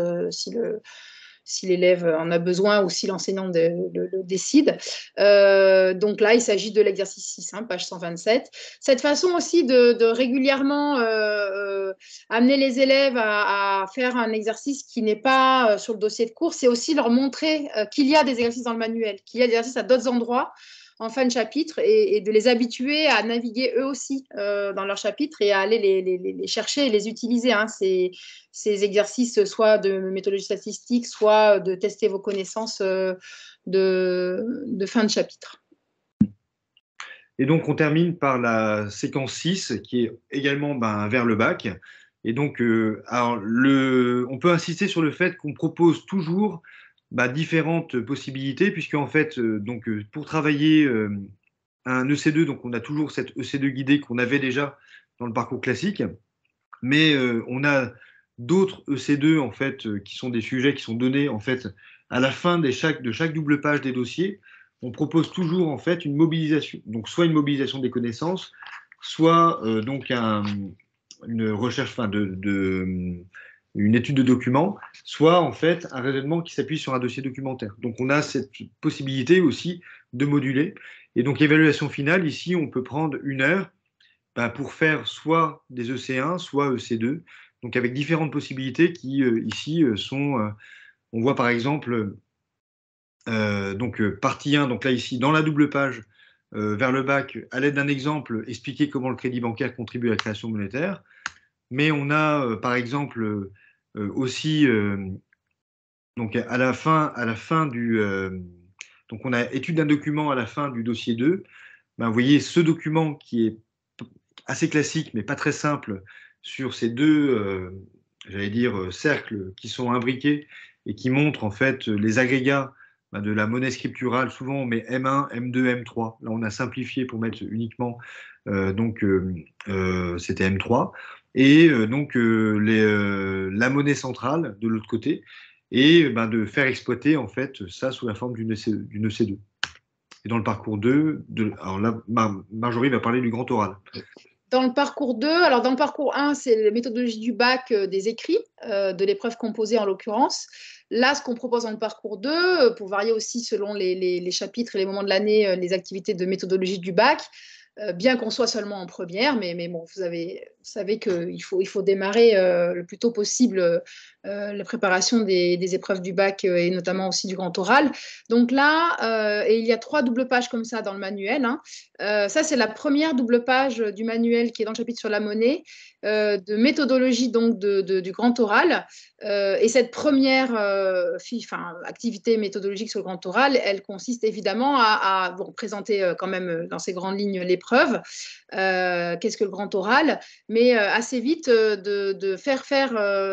si l'élève en a besoin ou si l'enseignant le décide. Donc là, il s'agit de l'exercice 6, hein, page 127. Cette façon aussi de régulièrement amener les élèves à faire un exercice qui n'est pas sur le dossier de cours, c'est aussi leur montrer qu'il y a des exercices dans le manuel, qu'il y a des exercices à d'autres endroits en fin de chapitre et de les habituer à naviguer eux aussi dans leur chapitre et à aller les chercher et les utiliser. Hein, ces exercices, soit de méthodologie statistique, soit de tester vos connaissances de fin de chapitre. Et donc, on termine par la séquence 6, qui est également vers le bac. Et donc, on peut insister sur le fait qu'on propose toujours différentes possibilités, puisque en fait, pour travailler un EC2, donc on a toujours cette EC2 guidée qu'on avait déjà dans le parcours classique, mais on a d'autres EC2 en fait qui sont des sujets qui sont donnés en fait à la fin de chaque double page des dossiers. On propose toujours en fait une mobilisation, donc soit une mobilisation des connaissances, soit une recherche, une étude de documents, soit en fait un raisonnement qui s'appuie sur un dossier documentaire. Donc on a cette possibilité aussi de moduler. Et donc l'évaluation finale, ici, on peut prendre 1 heure pour faire soit des EC1, soit EC2, donc avec différentes possibilités qui ici sont, on voit par exemple, partie 1, donc là ici, dans la double page, vers le bac, à l'aide d'un exemple, expliquer comment le crédit bancaire contribue à la création monétaire. Mais on a, par exemple, aussi, donc à la fin du... donc on a étude d'un document à la fin du dossier 2. Vous voyez ce document qui est assez classique, mais pas très simple, sur ces deux, j'allais dire, cercles qui sont imbriqués et qui montrent en fait les agrégats de la monnaie scripturale. Souvent, on met M1, M2, M3. Là, on a simplifié pour mettre uniquement, c'était M3. Et la monnaie centrale de l'autre côté. et de faire exploiter en fait ça sous la forme d'une EC2. Et dans le parcours 2, alors là, Marjorie va parler du grand oral. Dans le parcours 2, alors dans le parcours 1, c'est la méthodologie du bac des écrits, de l'épreuve composée en l'occurrence. Là, ce qu'on propose dans le parcours 2, pour varier aussi selon les chapitres et les moments de l'année, les activités de méthodologie du bac, bien qu'on soit seulement en première, mais bon, vous savez qu'il faut démarrer le plus tôt possible la préparation des épreuves du bac et notamment aussi du grand oral. Donc là, et il y a 3 doubles pages comme ça dans le manuel. Hein. Ça, c'est la première double page du manuel qui est dans le chapitre sur la monnaie, de méthodologie donc du grand oral. Et cette première activité méthodologique sur le grand oral, elle consiste évidemment à présenter quand même dans ses grandes lignes l'épreuve. Qu'est-ce que le grand oral? Mais assez vite de faire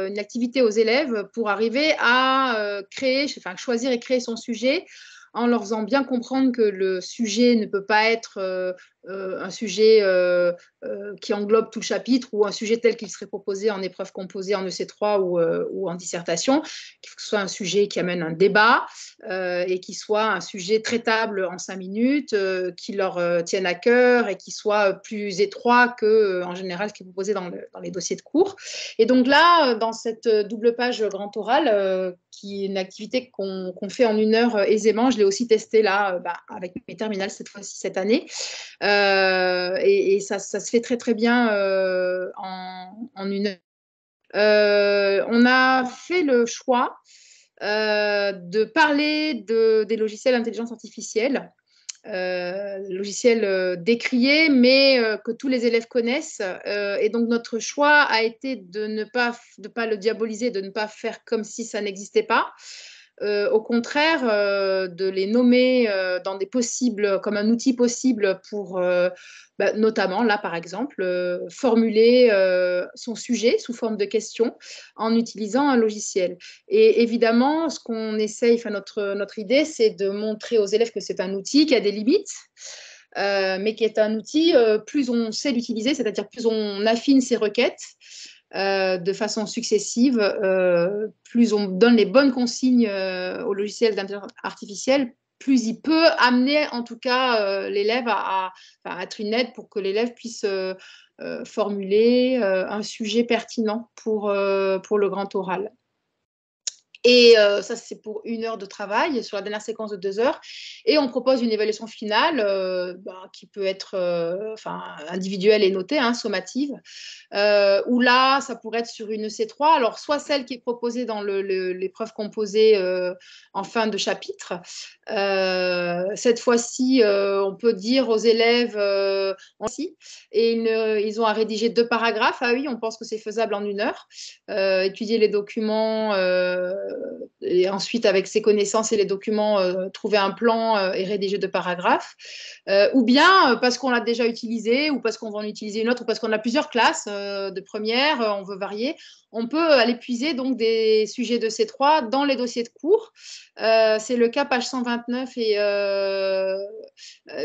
une activité aux élèves pour arriver à choisir et créer son sujet en leur faisant bien comprendre que le sujet ne peut pas être un sujet qui englobe tout le chapitre ou un sujet tel qu'il serait proposé en épreuve composée en EC3 ou en dissertation, qu'il faut que ce soit un sujet qui amène un débat et qui soit un sujet traitable en 5 minutes, qui leur tienne à cœur et qui soit plus étroit que, en général, ce qui est proposé dans les dossiers de cours. Et donc là, dans cette double page grand oral, qui est une activité qu'on fait en 1 heure aisément, je l'ai aussi testé là avec mes terminales cette fois-ci cette année. Et ça se fait très très bien en 1 heure. On a fait le choix de parler des logiciels d'intelligence artificielle, logiciels décriés, mais que tous les élèves connaissent. Et donc notre choix a été de ne pas le diaboliser, de ne pas faire comme si ça n'existait pas. Au contraire, de les nommer comme un outil possible pour, notamment, là par exemple, formuler son sujet sous forme de questions en utilisant un logiciel. Et évidemment, ce qu'on essaye, notre idée, c'est de montrer aux élèves que c'est un outil qui a des limites. Mais qui est un outil, plus on sait l'utiliser, c'est-à-dire plus on affine ses requêtes, de façon successive, plus on donne les bonnes consignes au logiciel d'intelligence artificielle, plus il peut amener en tout cas l'élève à être une aide pour que l'élève puisse formuler un sujet pertinent pour le grand oral. Et ça, c'est pour 1 heure de travail sur la dernière séquence de 2 heures. Et on propose une évaluation finale qui peut être individuelle et notée, sommative, où là, ça pourrait être sur une EC3. Alors, soit celle qui est proposée dans l'épreuve composée en fin de chapitre. Cette fois-ci, on peut dire aux élèves et ils ont à rédiger 2 paragraphes. Ah oui, on pense que c'est faisable en 1 heure. Étudier les documents et ensuite, avec ses connaissances et les documents, trouver un plan et rédiger 2 paragraphes. Ou bien parce qu'on l'a déjà utilisé, ou parce qu'on va en utiliser une autre, ou parce qu'on a plusieurs classes de première, on veut varier. On peut aller puiser donc des sujets de C3 dans les dossiers de cours. C'est le cas page 129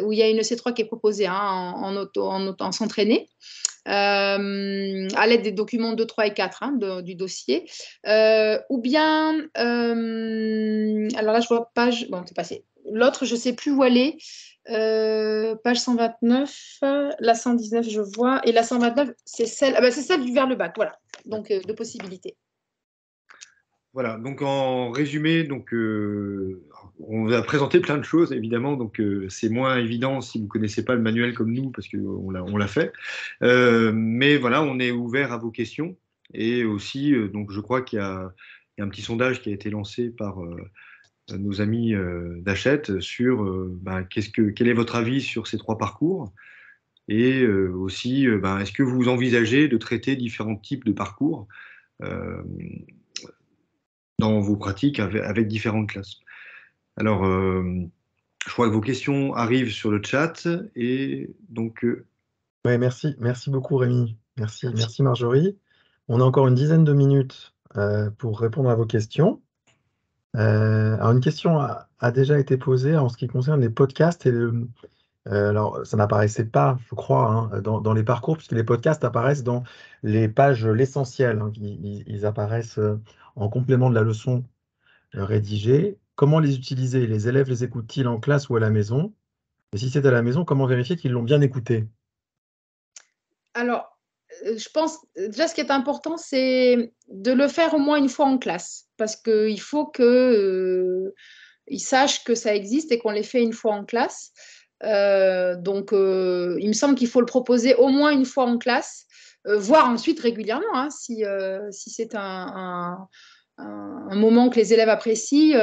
où il y a une C3 qui est proposée en s'entraîner. À l'aide des documents 2, 3 et 4 du dossier. Ou bien, alors là, je vois page, bon, c'est passé. L'autre, je ne sais plus où elle est. Page 129, la 119, je vois, et la 129, c'est celle du vers le bac, voilà. Donc, de possibilités. Voilà, donc en résumé, on va présenter plein de choses, évidemment, donc c'est moins évident si vous ne connaissez pas le manuel comme nous, parce qu'on l'a fait. Mais voilà, on est ouvert à vos questions. Et aussi, donc je crois qu'il y a un petit sondage qui a été lancé par nos amis d'Hachette sur quel est votre avis sur ces 3 parcours. Et aussi, est-ce que vous envisagez de traiter différents types de parcours dans vos pratiques avec différentes classes. Alors, je crois que vos questions arrivent sur le chat et donc. Ouais, merci beaucoup Rémi. Merci Marjorie. On a encore une dizaine de minutes pour répondre à vos questions. Alors une question a déjà été posée en ce qui concerne les podcasts alors, ça n'apparaissait pas, je crois, dans les parcours, puisque les podcasts apparaissent dans les pages l'essentiel. Ils apparaissent en complément de la leçon rédigés. Comment les utiliser? Les élèves les écoutent-ils en classe ou à la maison? Et si c'est à la maison, comment vérifier qu'ils l'ont bien écouté? Alors, je pense, déjà, ce qui est important, c'est de le faire au moins une fois en classe, parce qu'il faut qu'ils sachent que ça existe et qu'on les fait une fois en classe. Donc, il me semble qu'il faut le proposer au moins une fois en classe, voire ensuite régulièrement, hein, si c'est un moment que les élèves apprécient,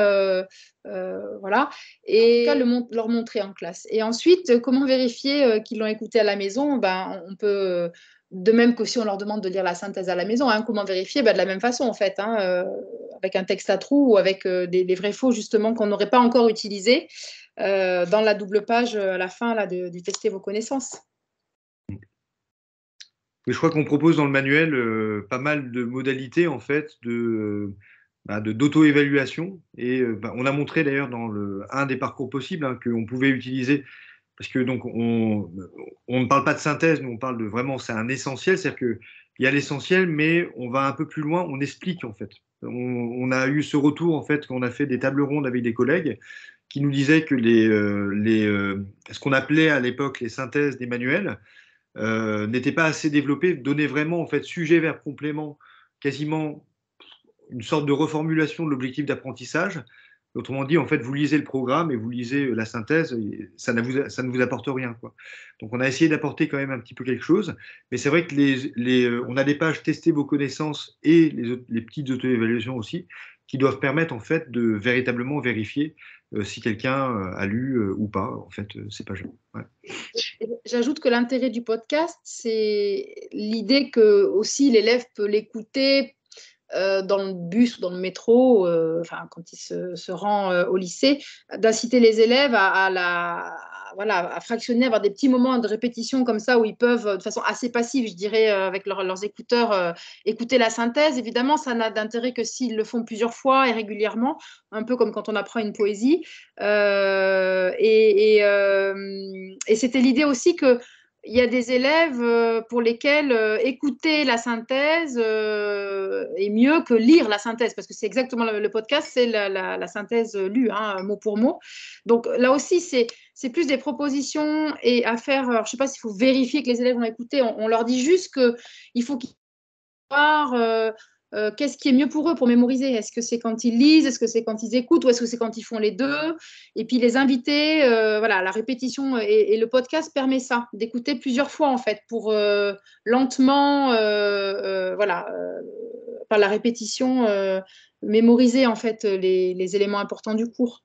voilà, et en tout cas, leur montrer en classe. Et ensuite, comment vérifier qu'ils l'ont écouté à la maison? Ben, on peut, de même que si on leur demande de lire la synthèse à la maison, hein, comment vérifier? Ben, de la même façon, en fait, hein, avec un texte à trous ou avec des vrais faux, justement, qu'on n'aurait pas encore utilisés dans la double page à la fin là, du tester vos connaissances. Mais je crois qu'on propose dans le manuel pas mal de modalités en fait d'auto-évaluation et on a montré d'ailleurs dans un des parcours possibles hein, qu'on pouvait utiliser parce que donc on ne parle pas de synthèse, nous on parle de vraiment c'est un essentiel, c'est-à-dire que il y a l'essentiel mais on va un peu plus loin, on explique en fait. On a eu ce retour en fait quand on a fait des tables rondes avec des collègues qui nous disaient que ce qu'on appelait à l'époque les synthèses des manuels n'était pas assez développé, donnait vraiment en fait sujet verbe complément, quasiment une sorte de reformulation de l'objectif d'apprentissage. Autrement dit, en fait, vous lisez le programme et vous lisez la synthèse, ça ne vous apporte rien, quoi. Donc, on a essayé d'apporter quand même un petit peu quelque chose, mais c'est vrai que on a des pages tester vos connaissances et les petites auto-évaluations aussi, qui doivent permettre en fait de véritablement vérifier si quelqu'un a lu ou pas. En fait, c'est pas jamais. Ouais. J'ajoute que l'intérêt du podcast, c'est l'idée que aussi l'élève peut l'écouter dans le bus ou dans le métro, enfin, quand il se rend au lycée, d'inciter les élèves voilà, à fractionner, avoir des petits moments de répétition comme ça où ils peuvent, de façon assez passive, je dirais, avec leurs écouteurs, écouter la synthèse. Évidemment, ça n'a d'intérêt que s'ils le font plusieurs fois et régulièrement, un peu comme quand on apprend une poésie. Et c'était l'idée aussi que il y a des élèves pour lesquels écouter la synthèse est mieux que lire la synthèse, parce que c'est exactement le podcast, c'est la synthèse lue, hein, mot pour mot. Donc là aussi, c'est plus des propositions et à faire. Alors, je ne sais pas s'il faut vérifier que les élèves ont écouté. On leur dit juste qu'il faut qu'ils voir qu'est-ce qui est mieux pour eux pour mémoriser. Est-ce que c'est quand ils lisent, est-ce que c'est quand ils écoutent, ou est-ce que c'est quand ils font les deux? Et puis les inviter, voilà, la répétition et le podcast permet ça, d'écouter plusieurs fois en fait, pour lentement, voilà, par la répétition, mémoriser en fait les éléments importants du cours.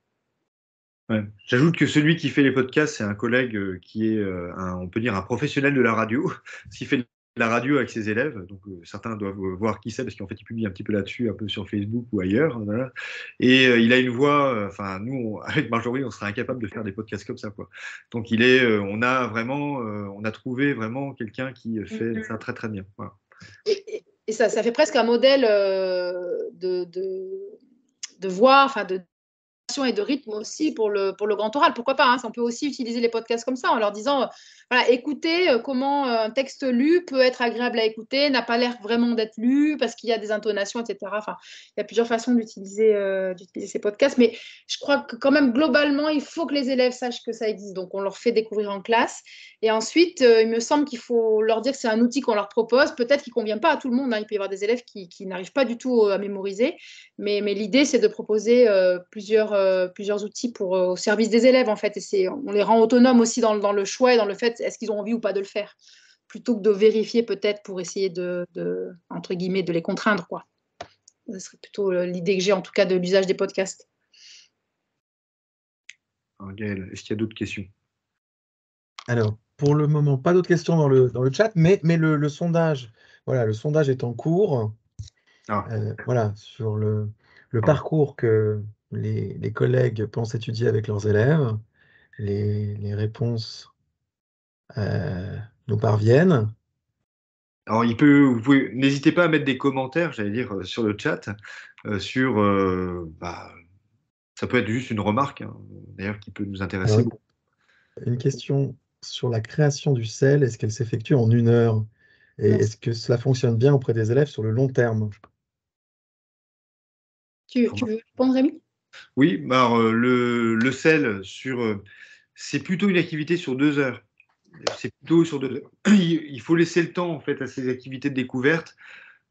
Ouais. J'ajoute que celui qui fait les podcasts, c'est un collègue qui est, on peut dire, un professionnel de la radio, qui fait de la radio avec ses élèves. Donc, certains doivent voir qui c'est, parce qu'en fait, il publie un petit peu là-dessus, un peu sur Facebook ou ailleurs. Voilà. Et il a une voix, enfin, nous, avec Marjorie, on serait incapable de faire des podcasts comme ça, quoi. Donc, on a vraiment, on a trouvé vraiment quelqu'un qui fait ça très, très bien. Voilà. Et ça fait presque un modèle de voix, enfin, de et de rythme aussi pour le grand oral. Pourquoi pas, hein, on peut aussi utiliser les podcasts comme ça en leur disant, voilà, écoutez comment un texte lu peut être agréable à écouter, n'a pas l'air vraiment d'être lu parce qu'il y a des intonations, etc. Enfin, il y a plusieurs façons d'utiliser ces podcasts, mais je crois que quand même, globalement, il faut que les élèves sachent que ça existe. Donc, on leur fait découvrir en classe. Et ensuite, il me semble qu'il faut leur dire que c'est un outil qu'on leur propose. Peut-être qu'il ne convient pas à tout le monde, hein. Il peut y avoir des élèves qui n'arrivent pas du tout à mémoriser. Mais l'idée, c'est de proposer plusieurs outils au service des élèves, en fait. Et on les rend autonomes aussi dans le choix et dans le fait, est-ce qu'ils ont envie ou pas de le faire, plutôt que de vérifier peut-être pour essayer entre guillemets, de les contraindre, quoi. Ce serait plutôt l'idée que j'ai, en tout cas, de l'usage des podcasts. Alors, Gaël, est-ce qu'il y a d'autres questions? Alors, pour le moment, pas d'autres questions dans le chat, mais le sondage, voilà, le sondage est en cours. Ah. Voilà, sur le parcours que les collègues pensent étudier avec leurs élèves. Les réponses nous parviennent. Alors, n'hésitez pas à mettre des commentaires, j'allais dire, sur le chat, ça peut être juste une remarque, hein, d'ailleurs, qui peut nous intéresser. Alors, une question sur la création du sel, est-ce qu'elle s'effectue en 1 heure? Et est-ce que cela fonctionne bien auprès des élèves sur le long terme? Tu veux répondre, Rémi? Oui, alors, le sel, c'est plutôt une activité sur 2 heures. C'est plutôt sur 2 heures. Il faut laisser le temps en fait à ces activités de découverte.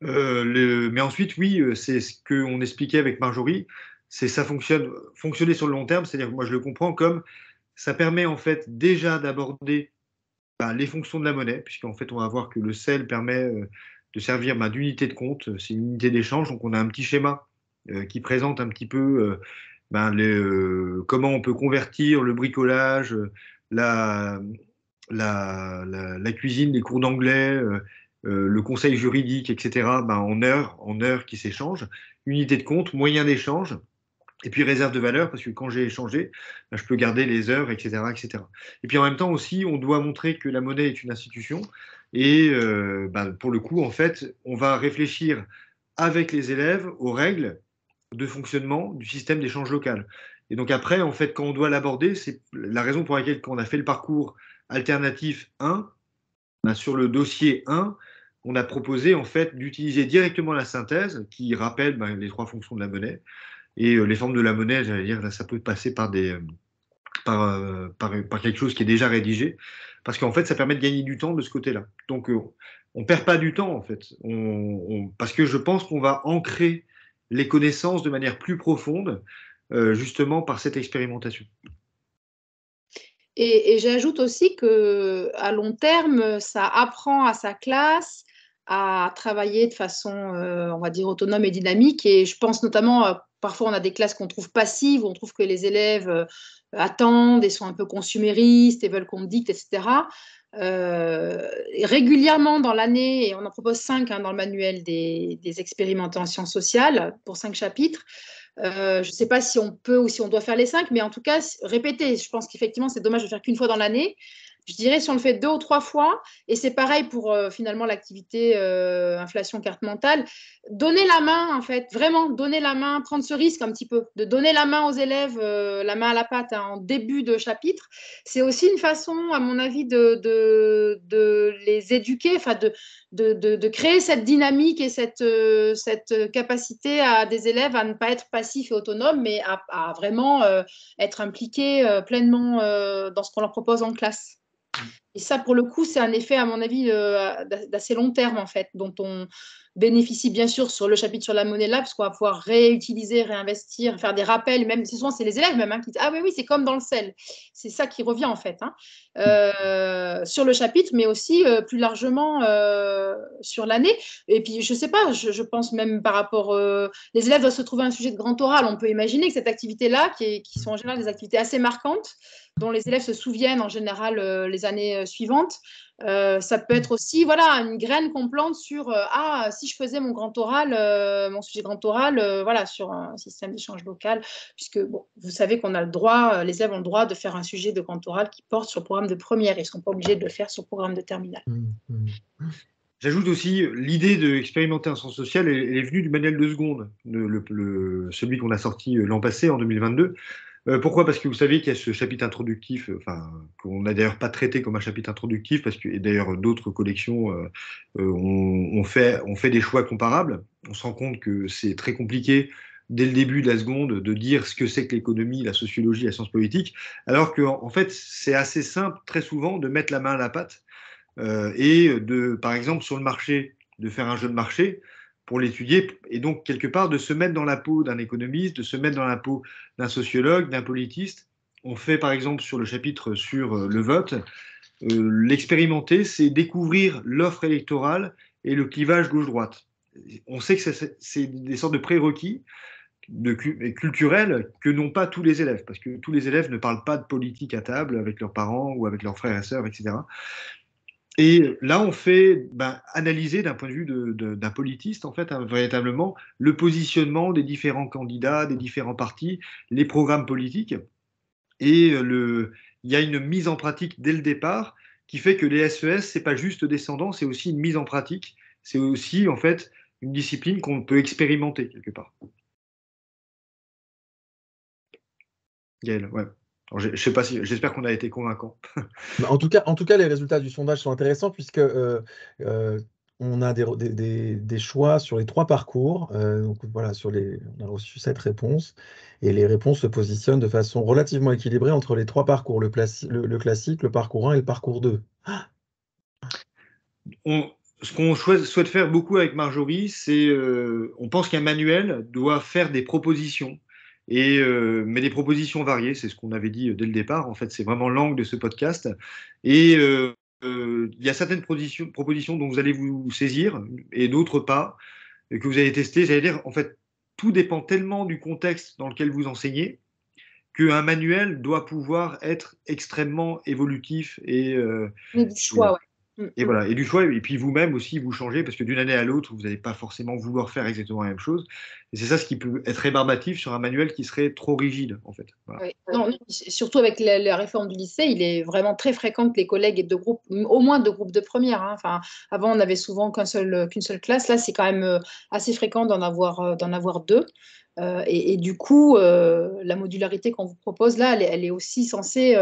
Mais ensuite, oui, c'est ce qu'on expliquait avec Marjorie, c'est ça fonctionner sur le long terme, c'est-à-dire que moi je le comprends comme ça permet en fait déjà d'aborder les fonctions de la monnaie, puisqu'en fait on va voir que le sel permet de servir d'unité de compte, c'est une unité d'échange, donc on a un petit schéma qui présente un petit peu comment on peut convertir le bricolage, la, la cuisine, les cours d'anglais, le conseil juridique, etc., en heures qui s'échangent, unité de compte, moyen d'échange, et puis réserve de valeur, parce que quand j'ai échangé, je peux garder les heures, etc., etc. Et puis en même temps aussi, on doit montrer que la monnaie est une institution, et pour le coup, en fait, on va réfléchir avec les élèves aux règles de fonctionnement du système d'échange local. Et donc après, en fait, quand on doit l'aborder, c'est la raison pour laquelle quand on a fait le parcours alternatif 1, sur le dossier 1, on a proposé en fait d'utiliser directement la synthèse qui rappelle les 3 fonctions de la monnaie. Et les formes de la monnaie, j'allais dire, là, ça peut passer par quelque chose qui est déjà rédigé, parce qu'en fait, ça permet de gagner du temps de ce côté-là. Donc, on ne perd pas du temps, en fait, parce que je pense qu'on va ancrer les connaissances de manière plus profonde, justement par cette expérimentation. Et j'ajoute aussi qu'à long terme, ça apprend à sa classe à travailler de façon, on va dire, autonome et dynamique. Et je pense notamment, parfois on a des classes qu'on trouve passives, où on trouve que les élèves attendent et sont un peu consuméristes et veulent qu'on dicte, etc. Et régulièrement dans l'année, et on en propose 5 dans le manuel des expérimentés en sciences sociales pour 5 chapitres, je ne sais pas si on peut ou si on doit faire les 5, mais en tout cas, répéter. Je pense qu'effectivement, c'est dommage de faire qu'une fois dans l'année. Je dirais si on le fait 2 ou 3 fois, et c'est pareil pour finalement l'activité inflation carte mentale, donner la main, en fait, vraiment donner la main, prendre ce risque un petit peu, de donner la main aux élèves, la main à la pâte en début de chapitre, c'est aussi une façon, à mon avis, de les éduquer, enfin de créer cette dynamique et cette capacité à des élèves à ne pas être passifs et autonomes, mais à vraiment être impliqués pleinement dans ce qu'on leur propose en classe. Et ça, pour le coup, c'est un effet, à mon avis, d'assez long terme, en fait, dont on bénéficie bien sûr sur le chapitre sur la monnaie là, parce qu'on va pouvoir réutiliser, réinvestir, faire des rappels, même souvent c'est les élèves même qui disent ah oui, c'est comme dans le sel. C'est ça qui revient en fait sur le chapitre, mais aussi plus largement sur l'année. Et puis je sais pas, je pense même par rapport, les élèves doivent se trouver un sujet de grand oral. On peut imaginer que cette activité-là, qui sont en général des activités assez marquantes, dont les élèves se souviennent en général les années suivantes. Ça peut être aussi voilà, une graine qu'on plante sur si je faisais mon grand oral, mon sujet grand oral sur un système d'échange local, puisque bon, vous savez qu'on a le droit, les élèves ont le droit de faire un sujet de grand oral qui porte sur le programme de première, ils ne sont pas obligés de le faire sur le programme de terminale. J'ajoute aussi l'idée d'expérimenter un sens social, elle est venue du manuel de seconde, celui qu'on a sorti l'an passé, en 2022. Pourquoi? Parce que vous savez qu'il y a ce chapitre introductif, qu'on n'a d'ailleurs pas traité comme un chapitre introductif, parce que et d'ailleurs d'autres collections ont fait des choix comparables. On se rend compte que c'est très compliqué dès le début de la seconde de dire ce que c'est que l'économie, la sociologie, la science politique, alors qu'en fait c'est assez simple très souvent de mettre la main à la pâte et par exemple sur le marché, de faire un jeu de marché pour l'étudier, et donc quelque part de se mettre dans la peau d'un économiste, de se mettre dans la peau d'un sociologue, d'un politiste. On fait par exemple sur le chapitre sur le vote, l'expérimenter, c'est découvrir l'offre électorale et le clivage gauche-droite. On sait que c'est des sortes de prérequis culturels que n'ont pas tous les élèves, parce que tous les élèves ne parlent pas de politique à table avec leurs parents ou avec leurs frères et sœurs, etc. Et là, on fait analyser d'un point de vue d'un politiste, en fait, véritablement, le positionnement des différents candidats, des différents partis, les programmes politiques. Et il y a une mise en pratique dès le départ qui fait que les SES, c'est pas juste descendant, c'est aussi une mise en pratique. C'est aussi, en fait, une discipline qu'on peut expérimenter quelque part. Gaël, ouais. Je sais pas si, j'espère qu'on a été convaincant. En tout cas, les résultats du sondage sont intéressants puisque on a des choix sur les 3 parcours. Donc voilà, on a reçu 7 réponses. Et les réponses se positionnent de façon relativement équilibrée entre les 3 parcours, le classique, le parcours 1 et le parcours 2. Ce qu'on souhaite faire beaucoup avec Marjorie, c'est on pense qu'un manuel doit faire des propositions, mais des propositions variées, c'est ce qu'on avait dit dès le départ, en fait, c'est vraiment l'angle de ce podcast. Et il y a certaines propositions dont vous allez vous saisir et d'autres pas, et que vous allez tester. J'allais dire, en fait, tout dépend tellement du contexte dans lequel vous enseignez qu'un manuel doit pouvoir être extrêmement évolutif Mais du choix, ouais. et voilà, et du choix, et puis vous-même aussi, vous changez, parce que d'une année à l'autre, vous n'allez pas forcément vouloir faire exactement la même chose. Et c'est ça ce qui peut être rébarbatif sur un manuel qui serait trop rigide, en fait. Voilà. Oui. Non, surtout avec la réforme du lycée, il est vraiment très fréquent que les collègues aient 2 groupes, au moins 2 groupes de première. Hein. Enfin, avant, on n'avait souvent qu'une seule classe. Là, c'est quand même assez fréquent d'en avoir 2. Et du coup, la modularité qu'on vous propose là, elle est aussi censée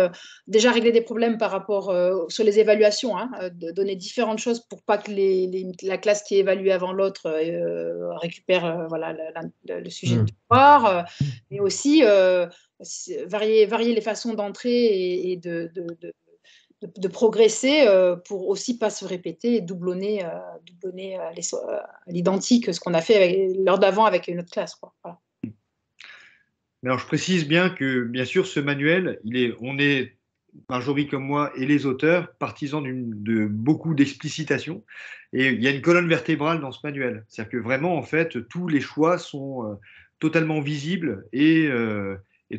déjà régler des problèmes par rapport sur les évaluations, hein, de donner différentes choses pour pas que la classe qui est évaluée avant l'autre récupère voilà, le sujet de devoir, mais aussi varier les façons d'entrer et de progresser pour aussi pas se répéter et doublonner à l'identique ce qu'on a fait l'heure d'avant avec une autre classe, quoi. Voilà. Mais alors, je précise bien que, bien sûr, ce manuel, on est, Marjorie comme moi et les auteurs, partisans de beaucoup d'explicitation. Et il y a une colonne vertébrale dans ce manuel. C'est-à-dire que vraiment, en fait, tous les choix sont totalement visibles et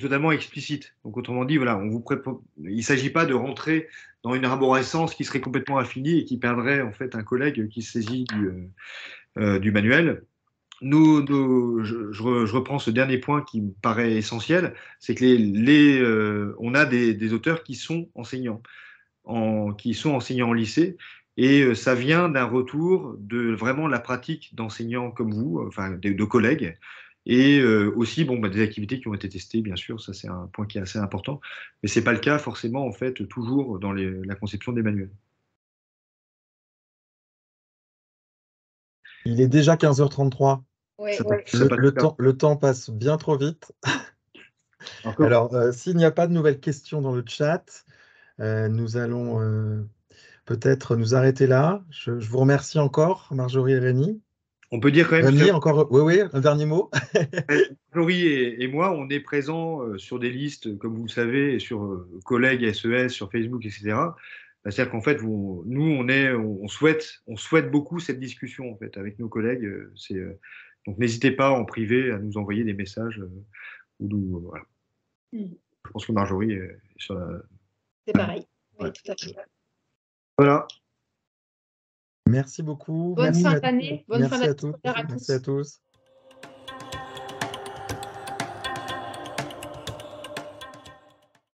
totalement explicites. Donc, autrement dit, voilà, il ne s'agit pas de rentrer dans une arborescence qui serait complètement infinie et qui perdrait, en fait, un collègue qui se saisit du manuel. Je reprends ce dernier point qui me paraît essentiel, c'est que on a des auteurs qui sont enseignants, en lycée, et ça vient d'un retour de vraiment la pratique d'enseignants comme vous, enfin de collègues, et aussi des activités qui ont été testées, bien sûr, ça c'est un point qui est assez important, mais c'est pas le cas forcément en fait toujours dans la conception des manuels. Il est déjà 15h33. Ouais. Le temps passe bien trop vite. Alors, s'il n'y a pas de nouvelles questions dans le chat, nous allons peut-être nous arrêter là. Je vous remercie encore, Marjorie et Rémi. On peut dire quand même Rémi, encore, oui, un dernier mot. Marjorie et moi, on est présents sur des listes, comme vous le savez, sur collègues SES, sur Facebook, etc. C'est-à-dire qu'en fait, on souhaite beaucoup cette discussion en fait avec nos collègues. Donc n'hésitez pas en privé à nous envoyer des messages. Voilà. Je pense que Marjorie est sur la... C'est pareil. Ouais. Oui, tout à fait. Voilà. Merci beaucoup. Bonne fin d'année. Bonne fin d'année Merci à tous.